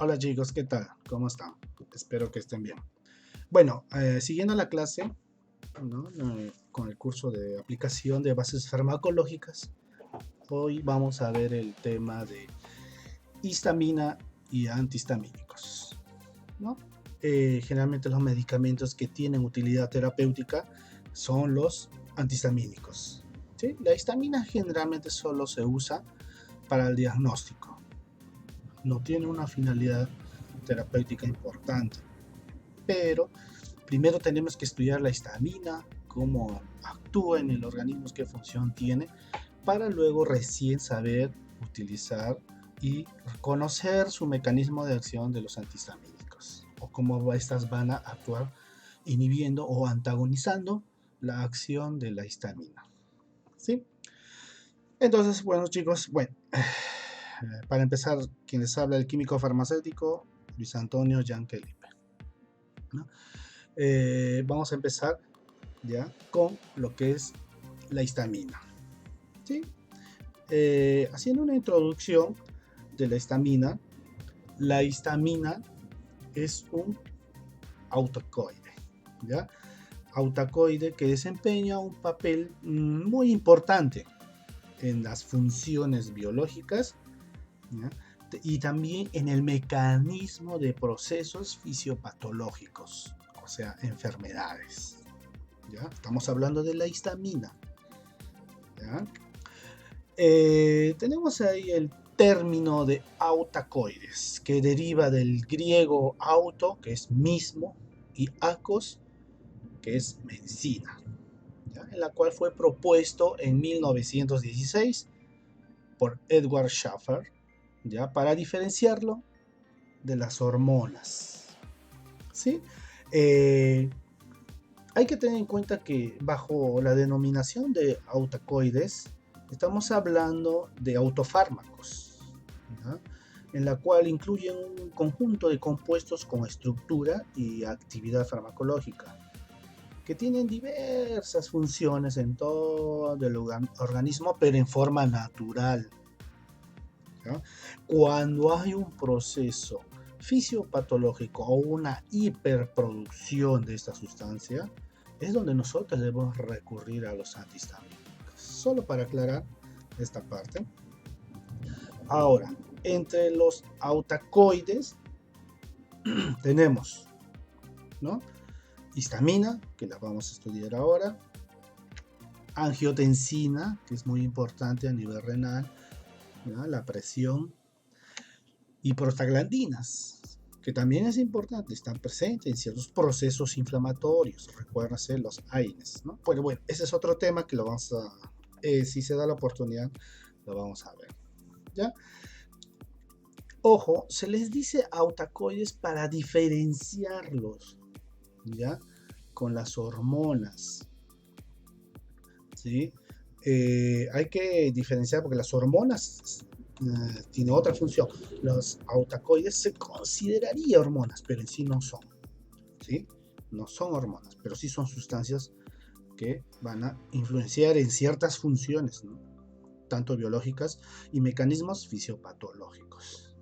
Hola chicos, ¿qué tal? ¿Cómo están? Espero que estén bien. Bueno, siguiendo la clase, ¿no? Con el curso de aplicación de bases farmacológicas, hoy vamos a ver el tema de histamina y antihistamínicos, ¿no? Generalmente los medicamentos que tienen utilidad terapéutica son los antihistamínicos, ¿sí? La histamina generalmente solo se usa para el diagnóstico, no tiene una finalidad terapéutica importante, pero primero tenemos que estudiar la histamina, cómo actúa en el organismo, qué función tiene, para luego recién saber utilizar y conocer su mecanismo de acción de los antihistamínicos, o cómo estas van a actuar inhibiendo o antagonizando la acción de la histamina. ¿Sí? Entonces, bueno chicos, bueno, para empezar, quien les habla el químico farmacéutico Luis Antonio Yanquelipe, ¿no? Vamos a empezar ya con lo que es la histamina, ¿sí? Haciendo una introducción de la histamina es un autacoide, ¿ya? Autacoide que desempeña un papel muy importante en las funciones biológicas, ¿ya? Y también en el mecanismo de procesos fisiopatológicos, o sea, enfermedades. ¿Ya? Estamos hablando de la histamina. ¿Ya? Tenemos ahí el término de autacoides, que deriva del griego auto, que es mismo, y acos, que es medicina, ¿ya? En la cual fue propuesto en 1916 por Edward Schaffer, ¿ya? Para diferenciarlo de las hormonas. ¿Sí? Hay que tener en cuenta que bajo la denominación de autacoides estamos hablando de autofármacos, ¿ya? En la cual incluyen un conjunto de compuestos con estructura y actividad farmacológica, que tienen diversas funciones en todo el organismo, pero en forma natural, ¿ya? Cuando hay un proceso fisiopatológico o una hiperproducción de esta sustancia, es donde nosotros debemos recurrir a los antihistamínicos. Solo para aclarar esta parte. Ahora, entre los autacoides tenemos, ¿no? Histamina, que la vamos a estudiar ahora, angiotensina, que es muy importante a nivel renal, ¿ya? La presión, y prostaglandinas, que también es importante, están presentes en ciertos procesos inflamatorios, recuérdense los AINES, ¿no? Bueno, ese es otro tema que lo vamos a, si se da la oportunidad, lo vamos a ver, ¿ya? Ojo, se les dice autacoides para diferenciarlos, ¿ya? Con las hormonas, ¿sí? Hay que diferenciar porque las hormonas tiene otra función. Los autacoides se consideraría hormonas, pero en sí no son, ¿sí? No son hormonas, pero sí son sustancias que van a influenciar en ciertas funciones, ¿no? Tanto biológicas y mecanismos fisiopatológicos.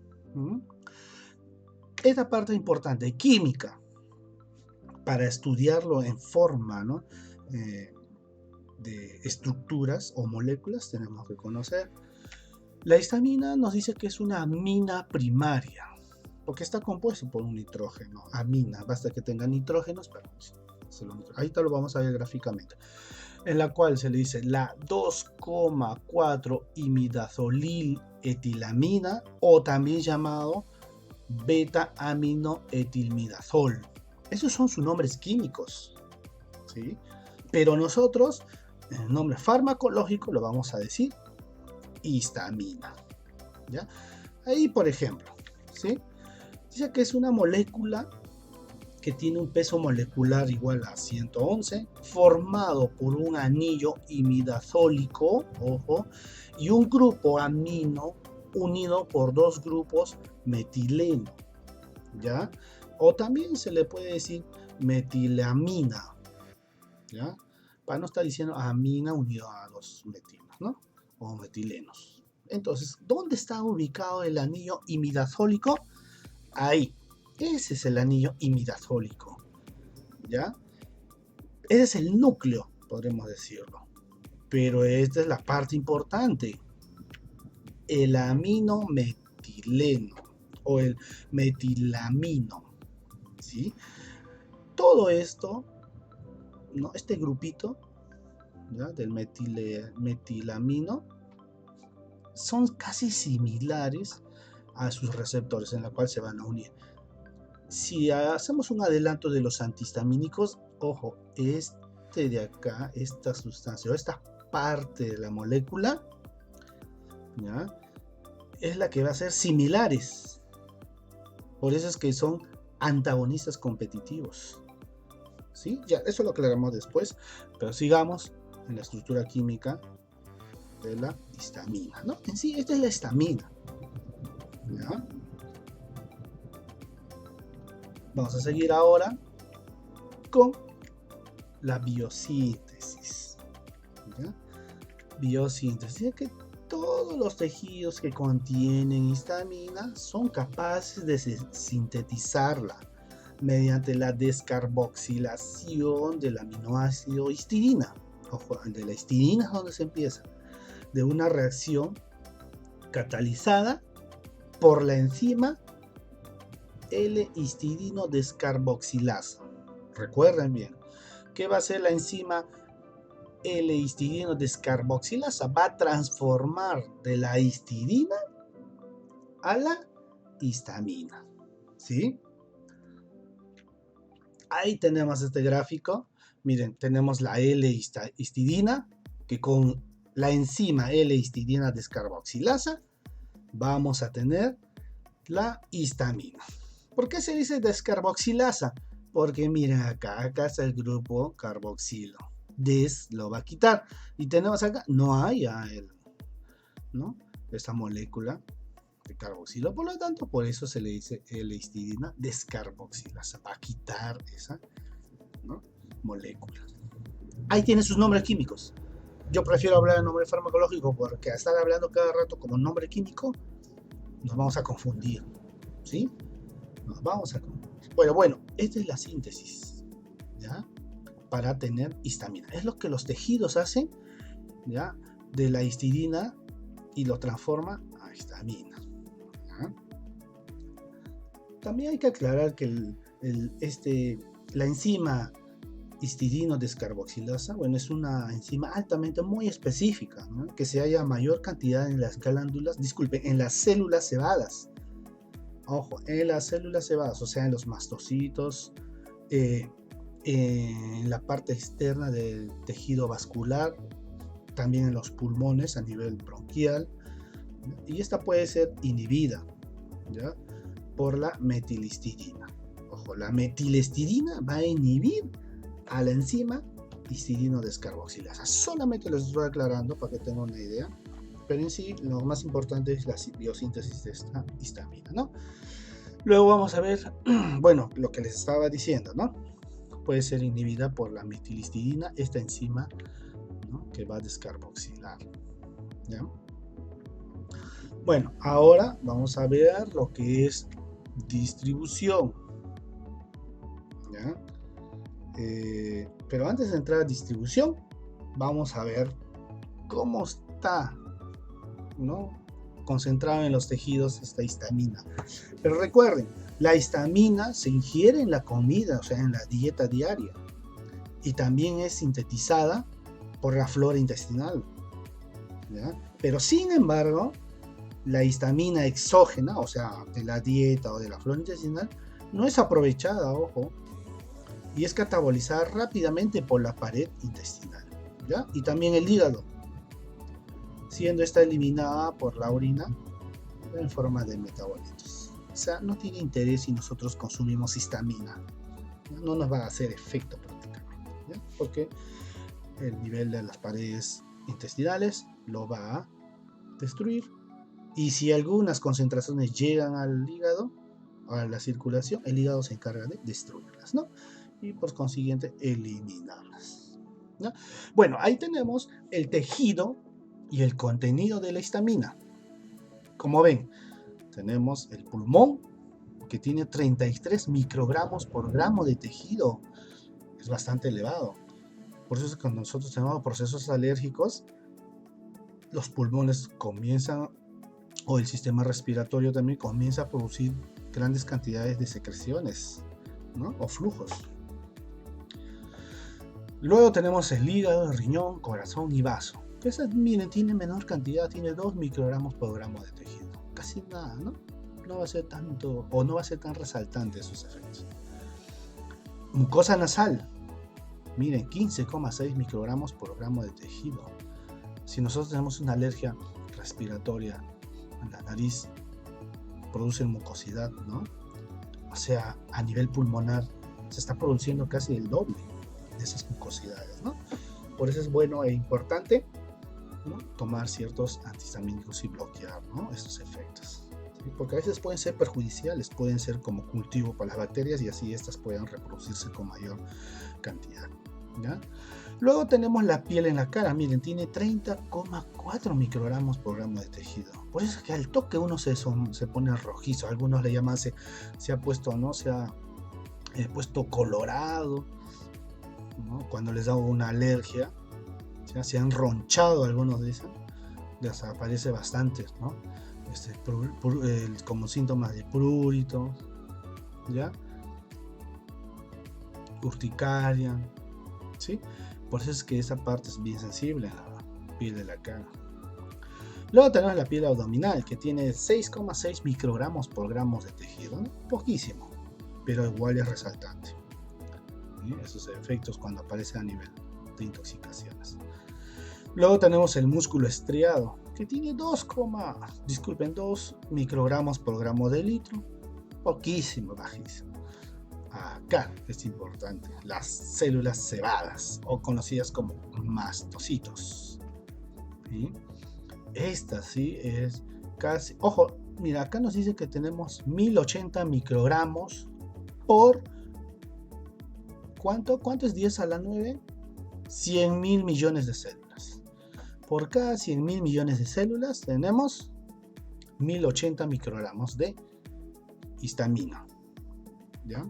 Esta parte importante, química, para estudiarlo en forma, ¿no? De estructuras o moléculas, tenemos que conocer. La histamina nos dice que es una amina primaria, porque está compuesto por un nitrógeno, amina, basta que tenga nitrógenos, pero ahí te lo vamos a ver gráficamente, en la cual se le dice la 2,4 imidazolil etilamina, o también llamado beta-aminoetilmidazol. Esos son sus nombres químicos, ¿sí? Pero nosotros, en el nombre farmacológico, lo vamos a decir histamina, ¿ya? Ahí, por ejemplo, ¿sí? Dice que es una molécula que tiene un peso molecular igual a 111, formado por un anillo imidazólico, ojo, y un grupo amino unido por dos grupos metileno, ¿ya? O también se le puede decir metilamina, ¿ya? Para no estar diciendo amina unido a dos metilos, ¿no? O metilenos. Entonces, ¿dónde está ubicado el anillo imidazólico? Ahí. Ese es el anillo imidazólico. ¿Ya? Ese es el núcleo, podremos decirlo. Pero esta es la parte importante. El amino metileno o el metilamino. ¿Sí? Todo esto, ¿no? Este grupito, ¿ya? Del metilamino son casi similares a sus receptores en la cual se van a unir. Si hacemos un adelanto de los antihistamínicos, ojo, este de acá, esta sustancia o esta parte de la molécula, ¿ya? Es la que va a ser similares. Por eso es que son antagonistas competitivos. ¿Sí? Ya, eso lo aclaramos después, pero sigamos en la estructura química de la histamina, ¿no? En sí, esta es la histamina. ¿Ya? Vamos a seguir ahora con la biosíntesis. ¿Ya? Biosíntesis es que todos los tejidos que contienen histamina son capaces de sintetizarla mediante la descarboxilación del aminoácido histidina. Ojo, de la histidina es donde se empieza, de una reacción catalizada por la enzima L-histidino descarboxilasa. Recuerden bien, ¿qué va a hacer la enzima L-histidino descarboxilasa? Va a transformar de la histidina a la histamina. ¿Sí? Ahí tenemos este gráfico. Miren, tenemos la L-histidina, que con la enzima L-histidina descarboxilasa vamos a tener la histamina. ¿Por qué se dice descarboxilasa? Porque miren acá está el grupo carboxilo. Des lo va a quitar. Y tenemos acá, no hay ¿no? Esta molécula de carboxilo. Por lo tanto, por eso se le dice L-histidina descarboxilasa. Va a quitar esa, ¿no? molécula. Ahí tiene sus nombres químicos. Yo prefiero hablar de nombre farmacológico porque estar hablando cada rato como nombre químico nos vamos a confundir. ¿Sí? Nos vamos a confundir. Bueno, esta es la síntesis, ¿ya? Para tener histamina. Es lo que los tejidos hacen, ¿ya? De la histidina y lo transforma a histamina. ¿Ya? También hay que aclarar que la enzima histidino descarboxilasa, bueno, es una enzima altamente muy específica, ¿no? Que se halla mayor cantidad en las glándulas, disculpen, en las células cebadas. Ojo, en las células cebadas, o sea, en los mastocitos, en la parte externa del tejido vascular, también en los pulmones a nivel bronquial, y esta puede ser inhibida, ¿ya? Por la metilhistidina. Ojo, la metilhistidina va a inhibir a la enzima histidino descarboxilasa. Solamente les estoy aclarando para que tengan una idea, pero en sí lo más importante es la biosíntesis de esta histamina, ¿no? Luego vamos a ver, bueno, lo que les estaba diciendo, ¿no? Puede ser inhibida por la metilhistidina, esta enzima, ¿no? Que va a descarboxilar, ¿ya? Bueno, ahora vamos a ver lo que es distribución, ¿ya? Pero antes de entrar a distribución, vamos a ver cómo está, ¿no? Concentrado en los tejidos esta histamina. Pero recuerden, la histamina se ingiere en la comida, o sea, en la dieta diaria, y también es sintetizada por la flora intestinal, ¿ya? Pero sin embargo, la histamina exógena, o sea, de la dieta o de la flora intestinal, no es aprovechada, ojo, y es catabolizada rápidamente por la pared intestinal, ¿ya? Y también el hígado, siendo esta eliminada por la orina en forma de metabolitos. O sea, no tiene interés si nosotros consumimos histamina, no nos va a hacer efecto prácticamente, ¿ya? Porque el nivel de las paredes intestinales lo va a destruir, y si algunas concentraciones llegan al hígado, a la circulación, el hígado se encarga de destruirlas, ¿no? Y por consiguiente eliminarlas, ¿no? Bueno, ahí tenemos el tejido y el contenido de la histamina. Como ven, tenemos el pulmón, que tiene 33 microgramos por gramo de tejido. Es bastante elevado. Por eso es que cuando nosotros tenemos procesos alérgicos, los pulmones comienzan, o el sistema respiratorio también comienza a producir grandes cantidades de secreciones, ¿no? O flujos. Luego tenemos el hígado, el riñón, corazón y vaso. Esa, miren, tiene menor cantidad, tiene 2 microgramos por gramo de tejido. Casi nada, ¿no? No va a ser tanto, o no va a ser tan resaltante sus efectos. Mucosa nasal. Miren, 15,6 microgramos por gramo de tejido. Si nosotros tenemos una alergia respiratoria en la nariz, produce mucosidad, ¿no? O sea, a nivel pulmonar se está produciendo casi el doble de esas mucosidades, ¿no? Por eso es bueno e importante, ¿no?, tomar ciertos antihistamínicos y bloquear, ¿no?, estos efectos, ¿sí? Porque a veces pueden ser perjudiciales, pueden ser como cultivo para las bacterias y así estas puedan reproducirse con mayor cantidad, ¿ya? Luego tenemos la piel en la cara. Miren, tiene 30,4 microgramos por gramo de tejido. Por eso es que al toque uno se pone rojizo. Algunos le llaman, se ha puesto, ¿no? Se ha puesto colorado, ¿no? Cuando les da una alergia, ¿sí? Se han ronchado, algunos dicen. Desaparece bastante, ¿no? Como síntomas de prurito, ¿ya? Urticaria, ¿sí? Por eso es que esa parte es bien sensible, la piel de la cara. Luego tenemos la piel abdominal, que tiene 6,6 microgramos por gramos de tejido, ¿no? Poquísimo, pero igual es resaltante, ¿sí? Esos efectos cuando aparece a nivel de intoxicaciones. Luego tenemos el músculo estriado, que tiene 2 microgramos por gramo de litro, poquísimo, bajísimo. Acá es importante, las células cebadas, o conocidas como mastocitos, ¿sí? Esta sí es casi, ojo, mira, acá nos dice que tenemos 1080 microgramos por, ¿cuánto es 10 a la 9? 100.000 millones de células. Por cada 100.000 millones de células tenemos 1080 microgramos de histamina, ¿ya?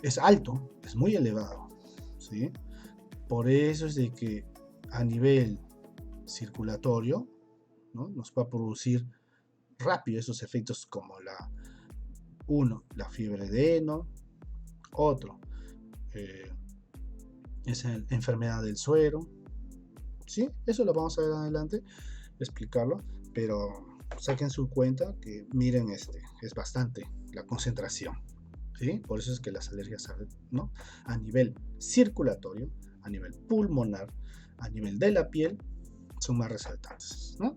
Es alto, es muy elevado, ¿sí? Por eso es de que a nivel circulatorio, ¿no?, nos va a producir rápido esos efectos como la fiebre de heno, otro es la enfermedad del suero, ¿sí? Eso lo vamos a ver adelante, explicarlo, pero saquen su cuenta que miren, es bastante la concentración, ¿sí? Por eso es que las alergias, ¿no?, a nivel circulatorio, a nivel pulmonar, a nivel de la piel, son más resaltantes, ¿no?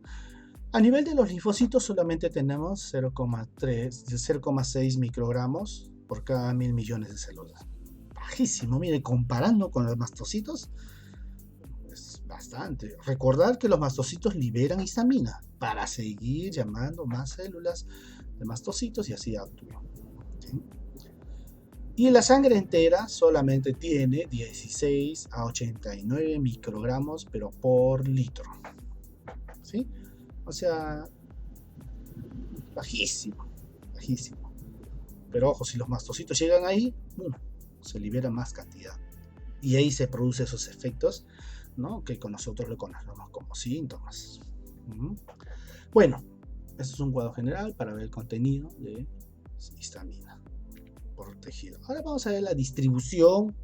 A nivel de los linfocitos solamente tenemos 0,6 microgramos por cada 1.000 millones de células. Bajísimo, mire, comparando con los mastocitos, es bastante. Recordar que los mastocitos liberan histamina para seguir llamando más células de mastocitos y así actúan, ¿sí? Y la sangre entera solamente tiene 16 a 89 microgramos, pero por litro, ¿sí? O sea, bajísimo, bajísimo. Pero ojo, si los mastocitos llegan ahí, se libera más cantidad. Y ahí se producen esos efectos, ¿no?, que con nosotros lo conocemos como síntomas. Bueno, esto es un cuadro general para ver el contenido de histamina por tejido. Ahora vamos a ver la distribución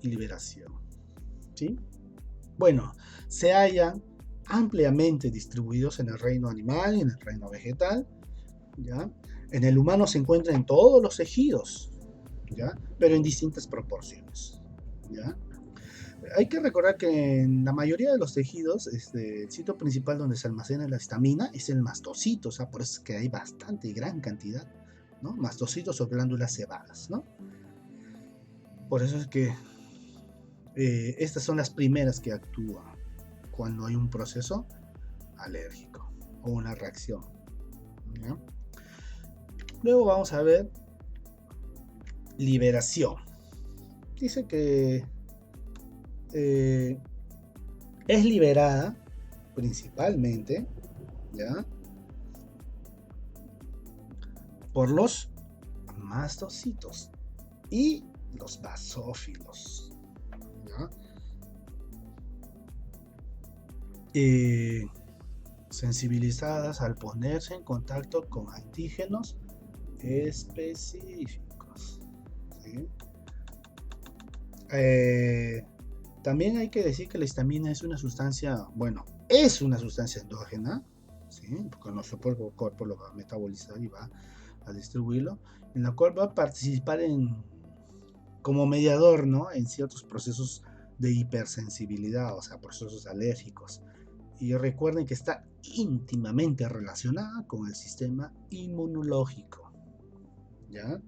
y liberación, ¿sí? Bueno, se hallan ampliamente distribuidos en el reino animal y en el reino vegetal, ¿ya? En el humano se encuentra en todos los tejidos, ¿ya?, pero en distintas proporciones, ¿ya? Hay que recordar que en la mayoría de los tejidos, el sitio principal donde se almacena la histamina es el mastocito, o sea, por eso es que hay bastante gran cantidad, ¿no?, mastocitos o glándulas cebadas, ¿no? Por eso es que estas son las primeras que actúan cuando hay un proceso alérgico o una reacción, ¿ya? Luego vamos a ver liberación. Dice que es liberada principalmente, ¿ya?, por los mastocitos y los basófilos, ¿ya? Sensibilizadas al ponerse en contacto con antígenos específicos, ¿sí? También hay que decir que la histamina es una sustancia, es una sustancia endógena, ¿sí? Porque nuestro cuerpo lo va a metabolizar y va a distribuirlo, en la cual va a participar como mediador, ¿no? En ciertos procesos de hipersensibilidad, o sea, procesos alérgicos. Y recuerden que está íntimamente relacionada con el sistema inmunológico, ¿ya?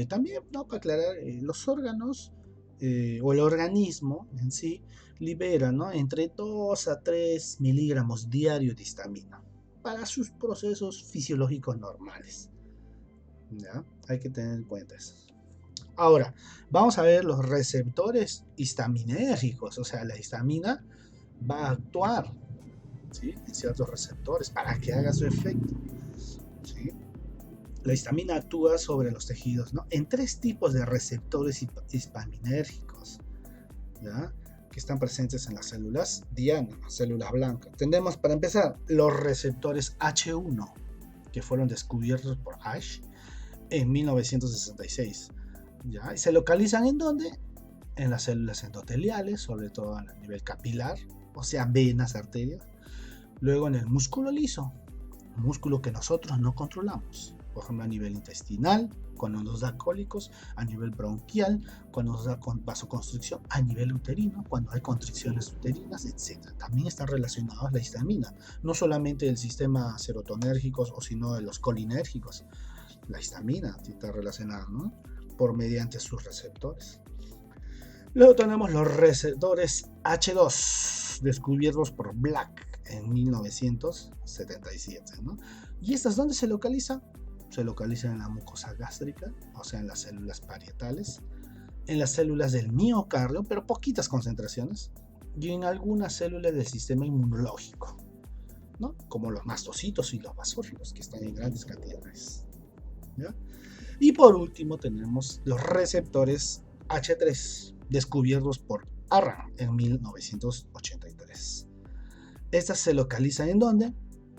También, ¿no? Para aclarar, los órganos o el organismo en sí libera, ¿no? Entre 2 a 3 miligramos diarios de histamina para sus procesos fisiológicos normales, ¿ya? Hay que tener en cuenta eso. Ahora, vamos a ver los receptores histaminérgicos, o sea, la histamina va a actuar, ¿sí? En ciertos receptores para que haga su efecto, ¿sí? La histamina actúa sobre los tejidos, ¿no? En 3 tipos de receptores histaminérgicos, ¿ya? Que están presentes en las células diana, células blancas. Tenemos, para empezar, los receptores H1, que fueron descubiertos por Asch en 1966. ¿Ya? Y se localizan ¿en dónde? En las células endoteliales, sobre todo a nivel capilar, o sea, venas, arterias. Luego en el músculo liso, músculo que nosotros no controlamos. Por ejemplo, a nivel intestinal, cuando nos da cólicos, a nivel bronquial, cuando nos da vasoconstricción, a nivel uterino, cuando hay constricciones uterinas, etc. También están relacionados la histamina, no solamente el sistema serotonérgicos, o sino de los colinérgicos. La histamina está relacionada, ¿no? Mediante sus receptores. Luego tenemos los receptores H2, descubiertos por Black en 1977, ¿no? ¿Y estas dónde se localizan? Se localizan en la mucosa gástrica, o sea, en las células parietales, en las células del miocardio, pero poquitas concentraciones, y en algunas células del sistema inmunológico, ¿no? Como los mastocitos y los basófilos, que están en grandes cantidades, ¿ya? Y por último tenemos los receptores H3, descubiertos por Arran en 1983. Estas se localizan ¿en dónde?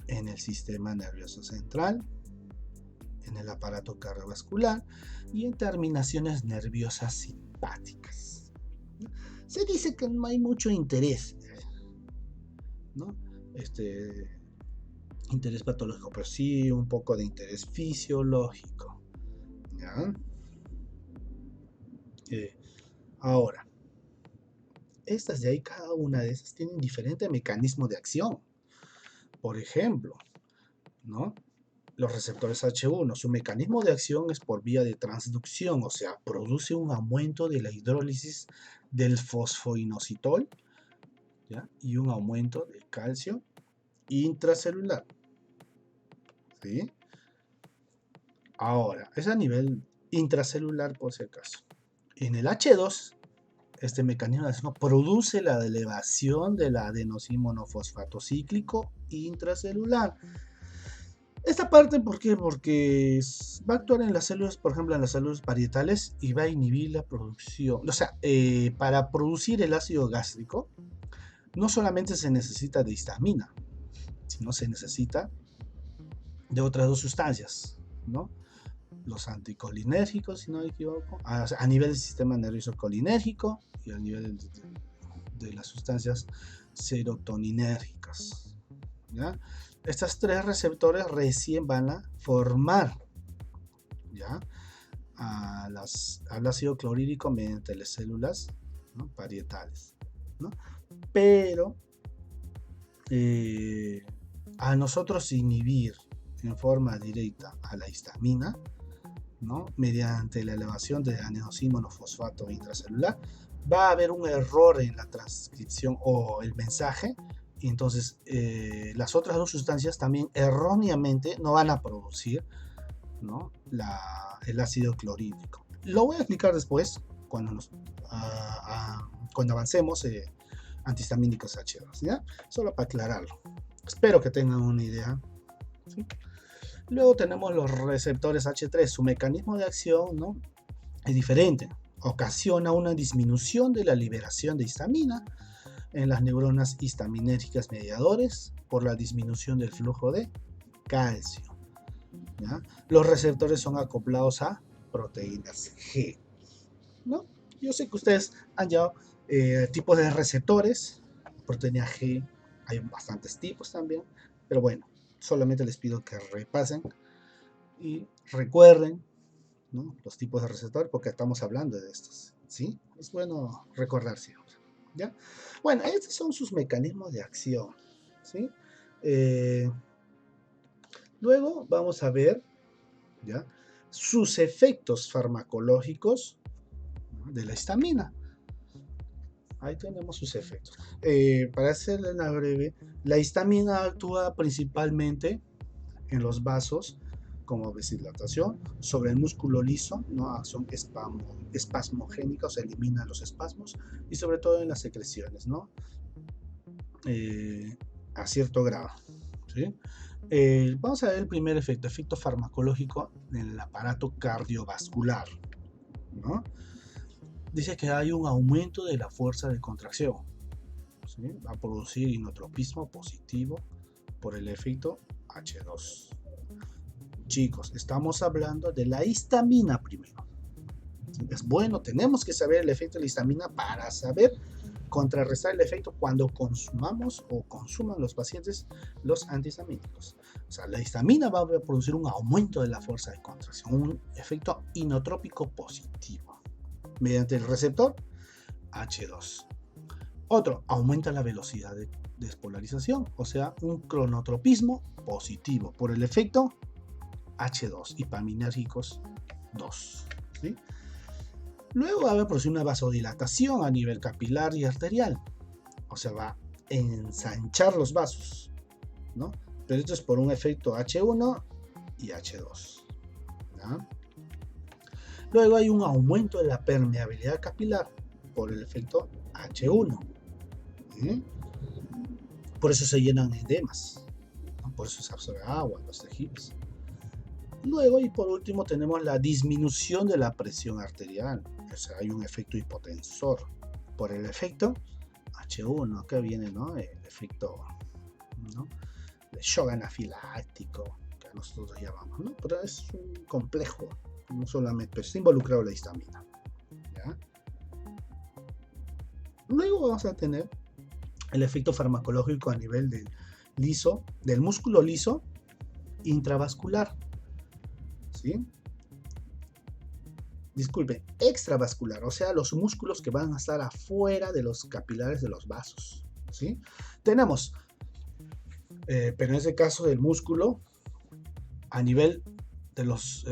En el sistema nervioso central, en el aparato cardiovascular y en terminaciones nerviosas simpáticas. Se dice que no hay mucho interés, ¿no? Interés patológico, pero sí un poco de interés fisiológico. ¿Ya? Ahora, estas de ahí, cada una de esas tienen diferente mecanismo de acción. Por ejemplo, ¿no? Los receptores H1, su mecanismo de acción es por vía de transducción, o sea, produce un aumento de la hidrólisis del fosfoinositol, ¿ya? Y un aumento del calcio intracelular, ¿sí? Ahora, es a nivel intracelular por si acaso. En el H2, este mecanismo de acción produce la elevación del adenosín monofosfato cíclico intracelular. Esta parte, ¿por qué? Porque va a actuar en las células, por ejemplo, en las células parietales, y va a inhibir la producción. O sea, para producir el ácido gástrico, no solamente se necesita de histamina, sino se necesita de otras 2 sustancias, ¿no? Los anticolinérgicos, si no me equivoco, a nivel del sistema nervioso colinérgico y a nivel de las sustancias serotoninérgicas, ¿ya? Estas 3 receptores recién van a formar, ¿ya? Al ácido clorhídrico mediante las células, ¿no? Parietales, ¿no? Pero a nosotros inhibir en forma directa a la histamina, ¿no? Mediante la elevación del adenosín monofosfato intracelular, va a haber un error en la transcripción o el mensaje, y entonces las otras 2 sustancias también erróneamente no van a producir, ¿no? El ácido clorhídrico. Lo voy a explicar después cuando avancemos antihistamínicos H2, ¿ya? Solo para aclararlo. Espero que tengan una idea, ¿sí? Luego tenemos los receptores H3. Su mecanismo de acción, ¿no?, es diferente. Ocasiona una disminución de la liberación de histamina en las neuronas histaminérgicas mediadores por la disminución del flujo de calcio, ¿ya? Los receptores son acoplados a proteínas G, ¿no? Yo sé que ustedes han llevado tipos de receptores. Proteína G hay bastantes tipos también, pero bueno, solamente les pido que repasen y recuerden, ¿no?, los tipos de receptores, porque estamos hablando de estos, ¿sí? Es bueno recordar siempre, ¿ya? Bueno, estos son sus mecanismos de acción, ¿sí? Luego vamos a ver, ¿ya?, sus efectos farmacológicos, ¿no?, de la histamina. Ahí tenemos sus efectos. Para hacerla breve, la histamina actúa principalmente en los vasos como vasodilatación, sobre el músculo liso, ¿no?, acción espasmogénica, o sea, elimina los espasmos, y sobre todo en las secreciones, ¿no?, a cierto grado, ¿sí? Vamos a ver el primer efecto farmacológico en el aparato cardiovascular, ¿no? Dice que hay un aumento de la fuerza de contracción, ¿sí? Va a producir inotropismo positivo por el efecto H2. Chicos, estamos hablando de la histamina primero. Es bueno, tenemos que saber el efecto de la histamina para saber contrarrestar el efecto cuando consumamos o consuman los pacientes los antihistamínicos. O sea, la histamina va a producir un aumento de la fuerza de contracción, un efecto inotrópico positivo mediante el receptor H2. Otro, aumenta la velocidad de despolarización, o sea, un cronotropismo positivo por el efecto H2, hipaminérgicos 2, ¿sí? Luego va a producir una vasodilatación a nivel capilar y arterial, o sea, va a ensanchar los vasos, ¿no? Pero esto es por un efecto H1 y H2, ¿ya? Luego hay un aumento de la permeabilidad capilar por el efecto H1, ¿sí? Por eso se llenan edemas, ¿no? Por eso se absorbe agua en los tejidos. Luego, y por último, tenemos la disminución de la presión arterial, o sea, hay un efecto hipotensor por el efecto H1, acá viene, ¿no?, el efecto, ¿no?, de shock anafiláctico, que nosotros llamamos, ¿no? Pero es un complejo, no solamente, pero está involucrado la histamina, ¿ya? Luego vamos a tener el efecto farmacológico a nivel del músculo liso intravascular, ¿sí? Disculpen, extravascular, o sea, los músculos que van a estar afuera de los capilares de los vasos, ¿sí? Tenemos, pero en este caso del músculo, a nivel de los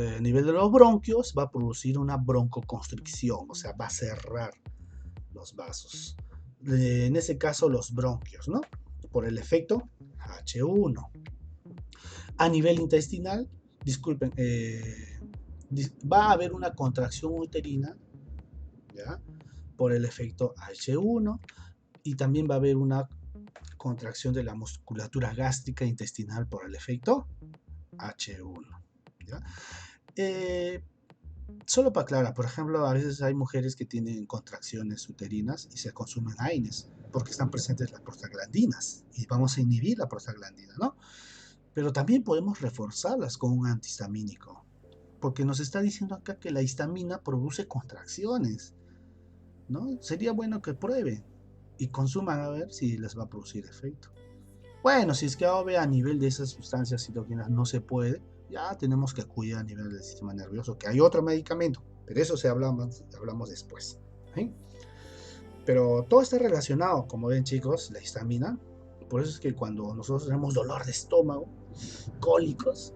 bronquios, va a producir una broncoconstricción, o sea, va a cerrar los vasos. En ese caso, los bronquios, ¿no?, por el efecto H1. A nivel intestinal, disculpen, va a haber una contracción uterina, ¿ya?, por el efecto H1, y también va a haber una contracción de la musculatura gástrica intestinal por el efecto H1, ¿ya? Solo para aclarar, por ejemplo, a veces hay mujeres que tienen contracciones uterinas y se consumen AINES porque están presentes las prostaglandinas y vamos a inhibir la prostaglandina, ¿no? Pero también podemos reforzarlas con un antihistamínico, porque nos está diciendo acá que la histamina produce contracciones, ¿no? Sería bueno que prueben y consuman a ver si les va a producir efecto. Bueno, si es que a nivel de esas sustancias citoquinas no se puede, ya tenemos que acudir a nivel del sistema nervioso, que hay otro medicamento, pero eso hablamos después, ¿sí? Pero todo está relacionado, como ven, chicos, la histamina. Por eso es que cuando nosotros tenemos dolor de estómago, cólicos,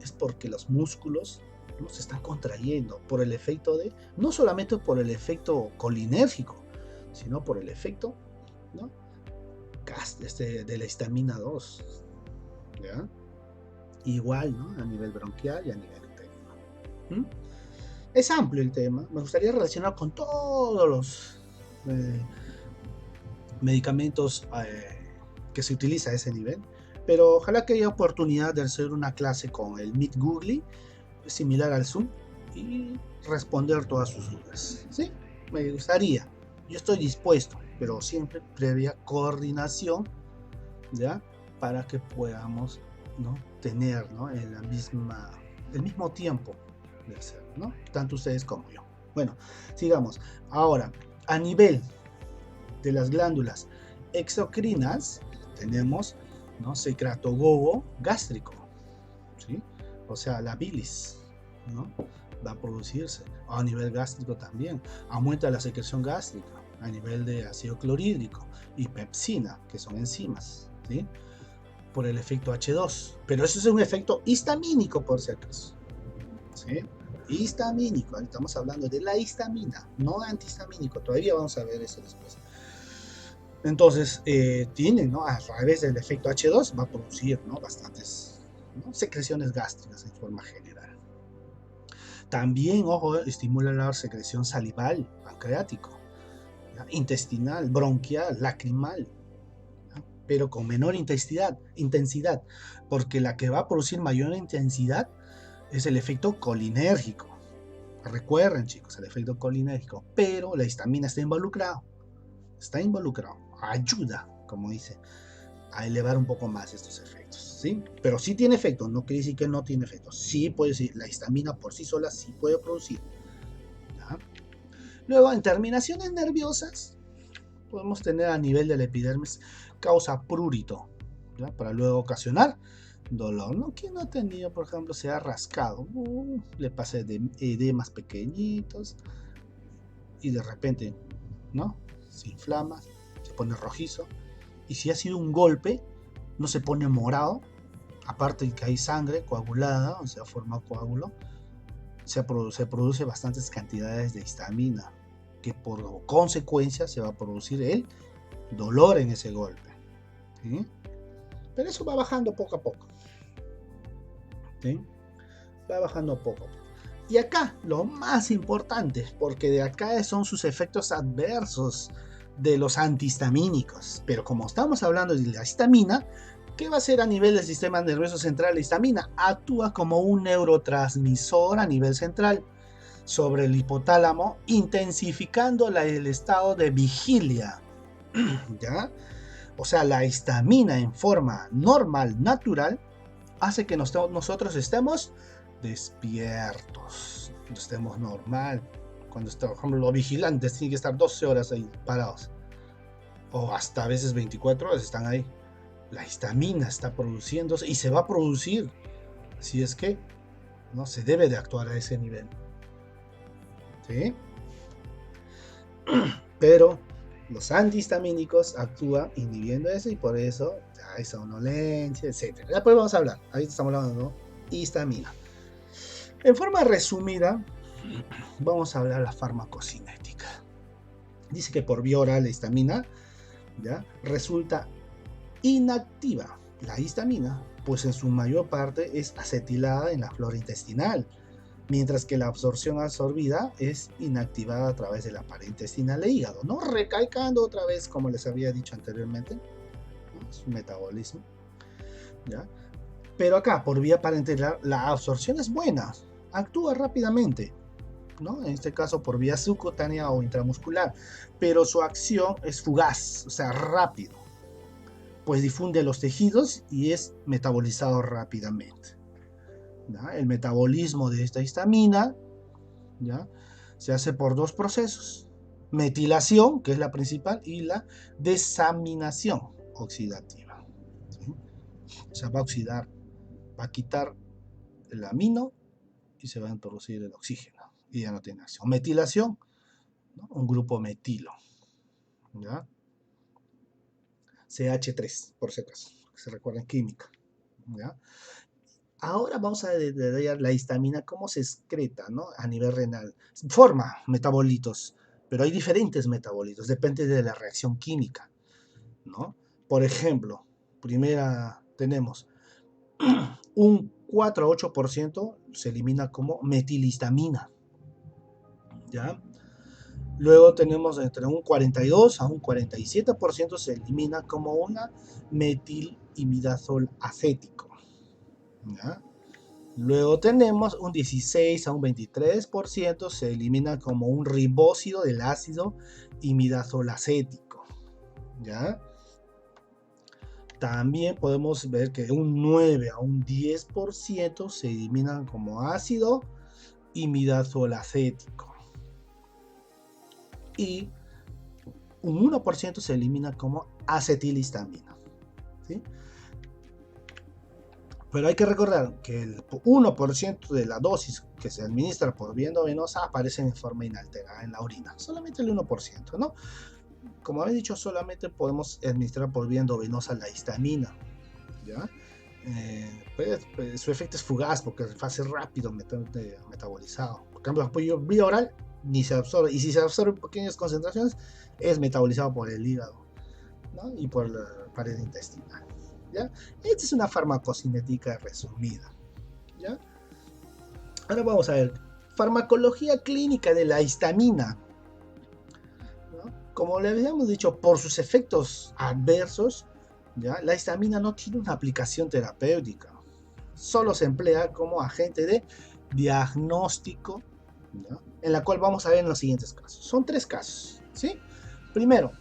es porque los músculos no se están contrayendo por el efecto no solamente por el efecto colinérgico, sino por el efecto, ¿no?, de la histamina 2, ¿ya? Igual, ¿no?, a nivel bronquial y a nivel uterino. Es amplio el tema, me gustaría relacionar con todos los medicamentos que se utiliza a ese nivel, pero ojalá que haya oportunidad de hacer una clase con el Meet Google, similar al Zoom, y responder todas sus dudas. ¿Sí? Me gustaría. Yo estoy dispuesto, pero siempre previa coordinación, ¿ya? Para que podamos, ¿no? Tener, ¿no? el mismo tiempo de hacerlo, ¿no? Tanto ustedes como yo. Bueno, sigamos. Ahora, a nivel de las glándulas exocrinas, tenemos, ¿no? Secretagogo gástrico, ¿sí? O sea, la bilis, ¿no? Va a producirse a nivel gástrico también. Aumenta la secreción gástrica a nivel de ácido clorhídrico y pepsina, que son enzimas, ¿sí? Por el efecto H2. Pero eso es un efecto histamínico, por si acaso, ¿sí? Histamínico, ahí estamos hablando de la histamina, no antihistamínico. Todavía vamos a ver eso después. Entonces, tienen, ¿no? A través del efecto H2 va a producir, ¿no? Bastantes, ¿no? Secreciones gástricas en forma general. También, ojo, estimula la secreción salival, pancreático, ¿ya? Intestinal, bronquial, lacrimal, ¿ya? Pero con menor intensidad, porque la que va a producir mayor intensidad es el efecto colinérgico. Recuerden, chicos, el efecto colinérgico, pero la histamina está involucrado, ayuda, como dice, a elevar un poco más estos efectos, ¿sí? Pero sí tiene efecto, no quiere decir que no tiene efecto, sí puede decir, la histamina por sí sola sí puede producir, ¿ya? Luego, en terminaciones nerviosas, podemos tener a nivel de la epidermis causa prurito, ¿ya? Para luego ocasionar dolor, ¿no? ¿Quién no ha tenido, por ejemplo, se ha rascado, le pasa de edemas pequeñitos y de repente, ¿no? Se inflama, se pone rojizo, y si ha sido un golpe, no se pone morado, aparte que hay sangre coagulada, o sea, forma coágulo, se produce bastantes cantidades de histamina, que por consecuencia se va a producir el dolor en ese golpe, ¿sí? Pero eso va bajando poco a poco, ¿sí? Va bajando poco a poco. Y acá, lo más importante, porque de acá son sus efectos adversos de los antihistamínicos. Pero como estamos hablando de la histamina, ¿qué va a hacer a nivel del sistema nervioso central? La histamina actúa como un neurotransmisor a nivel central sobre el hipotálamo, intensificando el estado de vigilia, ¿ya? O sea, la histamina en forma normal, natural, hace que nosotros estemos despiertos, estemos normal. Cuando está, por ejemplo, los vigilantes tienen que estar 12 horas ahí parados, o hasta a veces 24 horas están ahí. La histamina está produciéndose y se va a producir si es que no se debe de actuar a ese nivel, ¿sí? Pero los antihistamínicos actúan inhibiendo eso y por eso hay somnolencia, etc. Después vamos a hablar, ahí estamos hablando, ¿no? Histamina. En forma resumida, vamos a hablar de la farmacocinética. Dice que por vía oral la histamina, ¿ya? Resulta inactiva. La histamina, pues en su mayor parte es acetilada en la flora intestinal, mientras que la absorción absorbida es inactivada a través de la pared intestinal e hígado, ¿no? Recalcando otra vez, como les había dicho anteriormente, ¿no? Su metabolismo, ¿ya? Pero acá, por vía parenteral, la absorción es buena, actúa rápidamente, ¿no? En este caso por vía subcutánea o intramuscular, pero su acción es fugaz, o sea, rápido, pues difunde los tejidos y es metabolizado rápidamente, ¿ya? El metabolismo de esta histamina, ¿ya? Se hace por dos procesos: metilación, que es la principal, y la desaminación oxidativa, ¿sí? O sea, va a oxidar, va a quitar el amino y se va a introducir el oxígeno y ya no tiene acción. Metilación, ¿no? Un grupo metilo, ¿ya? CH3, por si acaso, que se recuerda en química, ¿ya? Ahora vamos a detallar la histamina, cómo se excreta, ¿no? A nivel renal. Forma metabolitos, pero hay diferentes metabolitos, depende de la reacción química, ¿no? Por ejemplo, primera tenemos un 4 a 8% se elimina como metilhistamina, ¿ya? Luego tenemos entre un 42 a un 47% se elimina como una imidazol acético. ¿Ya? Luego tenemos un 16 a un 23% se elimina como un ribósido del ácido imidazol acético. ¿Ya? También podemos ver que un 9 a un 10% se eliminan como ácido imidazol acético. Y un 1% se elimina como acetilistamina. ¿Sí? Pero hay que recordar que el 1% de la dosis que se administra por vía endovenosa aparece en forma inalterada en la orina. Solamente el 1%, ¿no? Como he dicho, solamente podemos administrar por vía endovenosa la histamina. ¿Ya? Pues, su efecto es fugaz porque es fase rápido metabolizado. Por ejemplo, el apoyo vía oral ni se absorbe. Y si se absorbe en pequeñas concentraciones, es metabolizado por el hígado, ¿no? Y por la pared intestinal. ¿Ya? Esta es una farmacocinética resumida. ¿Ya? Ahora vamos a ver farmacología clínica de la histamina. ¿No? Como le habíamos dicho, por sus efectos adversos, ¿ya? La histamina no tiene una aplicación terapéutica. Solo se emplea como agente de diagnóstico, ¿ya? En la cual vamos a ver en los siguientes casos. Son 3 casos. ¿Sí? Primero,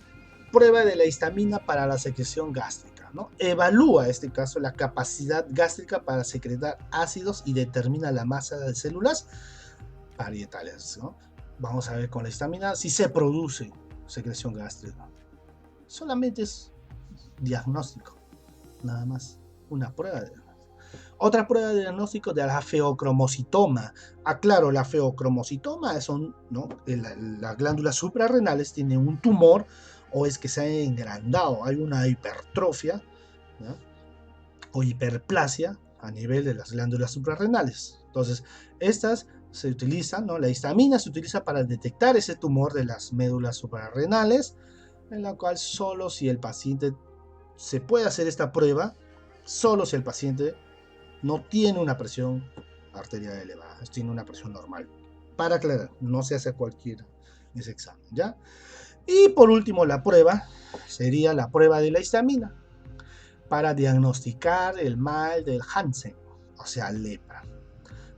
prueba de la histamina para la secreción gástrica, ¿no? Evalúa, este caso, la capacidad gástrica para secretar ácidos y determina la masa de células parietales, ¿no? Vamos a ver con la histamina si se produce secreción gástrica. Solamente es diagnóstico, nada más, una prueba de diagnóstico. Otra prueba de diagnóstico de la feocromocitoma. Aclaro, la feocromocitoma son, ¿no? Las glándulas suprarrenales tienen un tumor o es que se ha engrandado, hay una hipertrofia, ¿no? O hiperplasia a nivel de las glándulas suprarrenales. Entonces, estas se utilizan, ¿no? La histamina se utiliza para detectar ese tumor de las médulas suprarrenales, en la cual solo si el paciente se puede hacer esta prueba, solo si el paciente no tiene una presión arterial elevada, tiene una presión normal. Para aclarar, no se hace cualquier ese examen, ¿ya? Y por último, la prueba sería la prueba de la histamina para diagnosticar el mal del Hansen, o sea, lepra.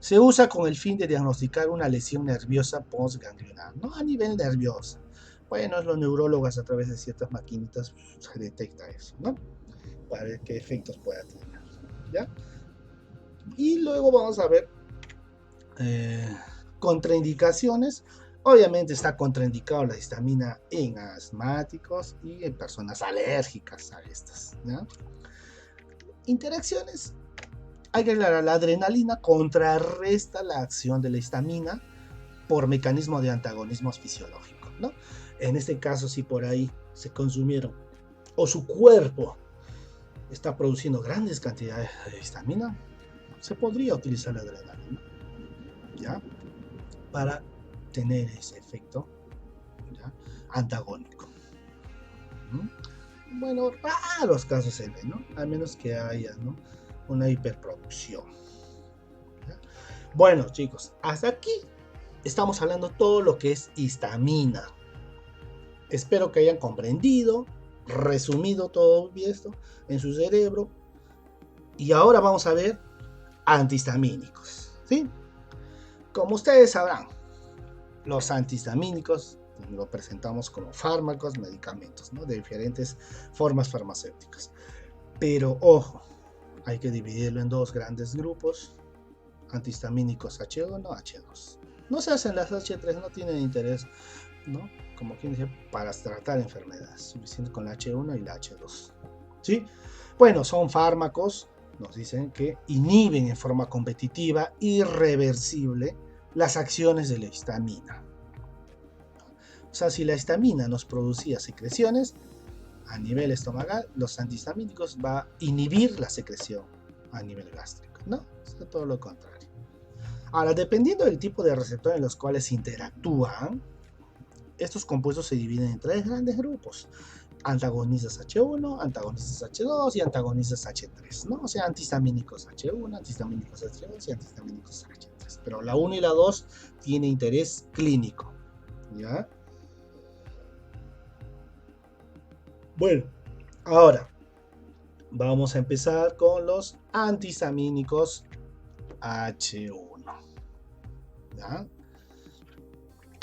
Se usa con el fin de diagnosticar una lesión nerviosa postganglionar, no a nivel nervioso. Bueno, los neurólogos a través de ciertas maquinitas se detecta eso, ¿no? Para ver qué efectos pueda tener, ¿ya? Y luego vamos a ver contraindicaciones. Obviamente está contraindicado la histamina en asmáticos y en personas alérgicas a estas, ¿ya? Interacciones. Hay que aclarar, la adrenalina contrarresta la acción de la histamina por mecanismo de antagonismos fisiológicos, ¿no? En este caso, si por ahí se consumieron o su cuerpo está produciendo grandes cantidades de histamina, se podría utilizar la adrenalina, ¿ya? Para tener ese efecto, ¿ya? Antagónico. Bueno, raros casos se ven, ¿no? A menos que haya, ¿no? Una hiperproducción. ¿Ya? Bueno, chicos, hasta aquí estamos hablando todo lo que es histamina. Espero que hayan comprendido, resumido todo esto en su cerebro. Y ahora vamos a ver antihistamínicos, ¿sí? Como ustedes sabrán, los antihistamínicos lo presentamos como fármacos, medicamentos, ¿no? De diferentes formas farmacéuticas. Pero ojo, hay que dividirlo en 2 grandes grupos: antihistamínicos H1, H2. No se hacen las H3, no tienen interés, ¿no? Como quien dice, para tratar enfermedades, suficiente con la H1 y la H2. ¿Sí? Bueno, son fármacos, nos dicen, que inhiben en forma competitiva, irreversible, las acciones de la histamina. O sea, si la histamina nos producía secreciones a nivel estomacal, los antihistamínicos va a inhibir la secreción a nivel gástrico, ¿no? Es todo lo contrario. Ahora, dependiendo del tipo de receptor en los cuales interactúan, estos compuestos se dividen en 3 grandes grupos: antagonistas H1, antagonistas H2 y antagonistas H3, ¿no? O sea, antihistamínicos H1, antihistamínicos H2 y antihistamínicos H3. Pero la 1 y la 2 tiene interés clínico, ¿ya? Bueno, ahora, Vamos a empezar con los antihistamínicos H1. ¿Ya?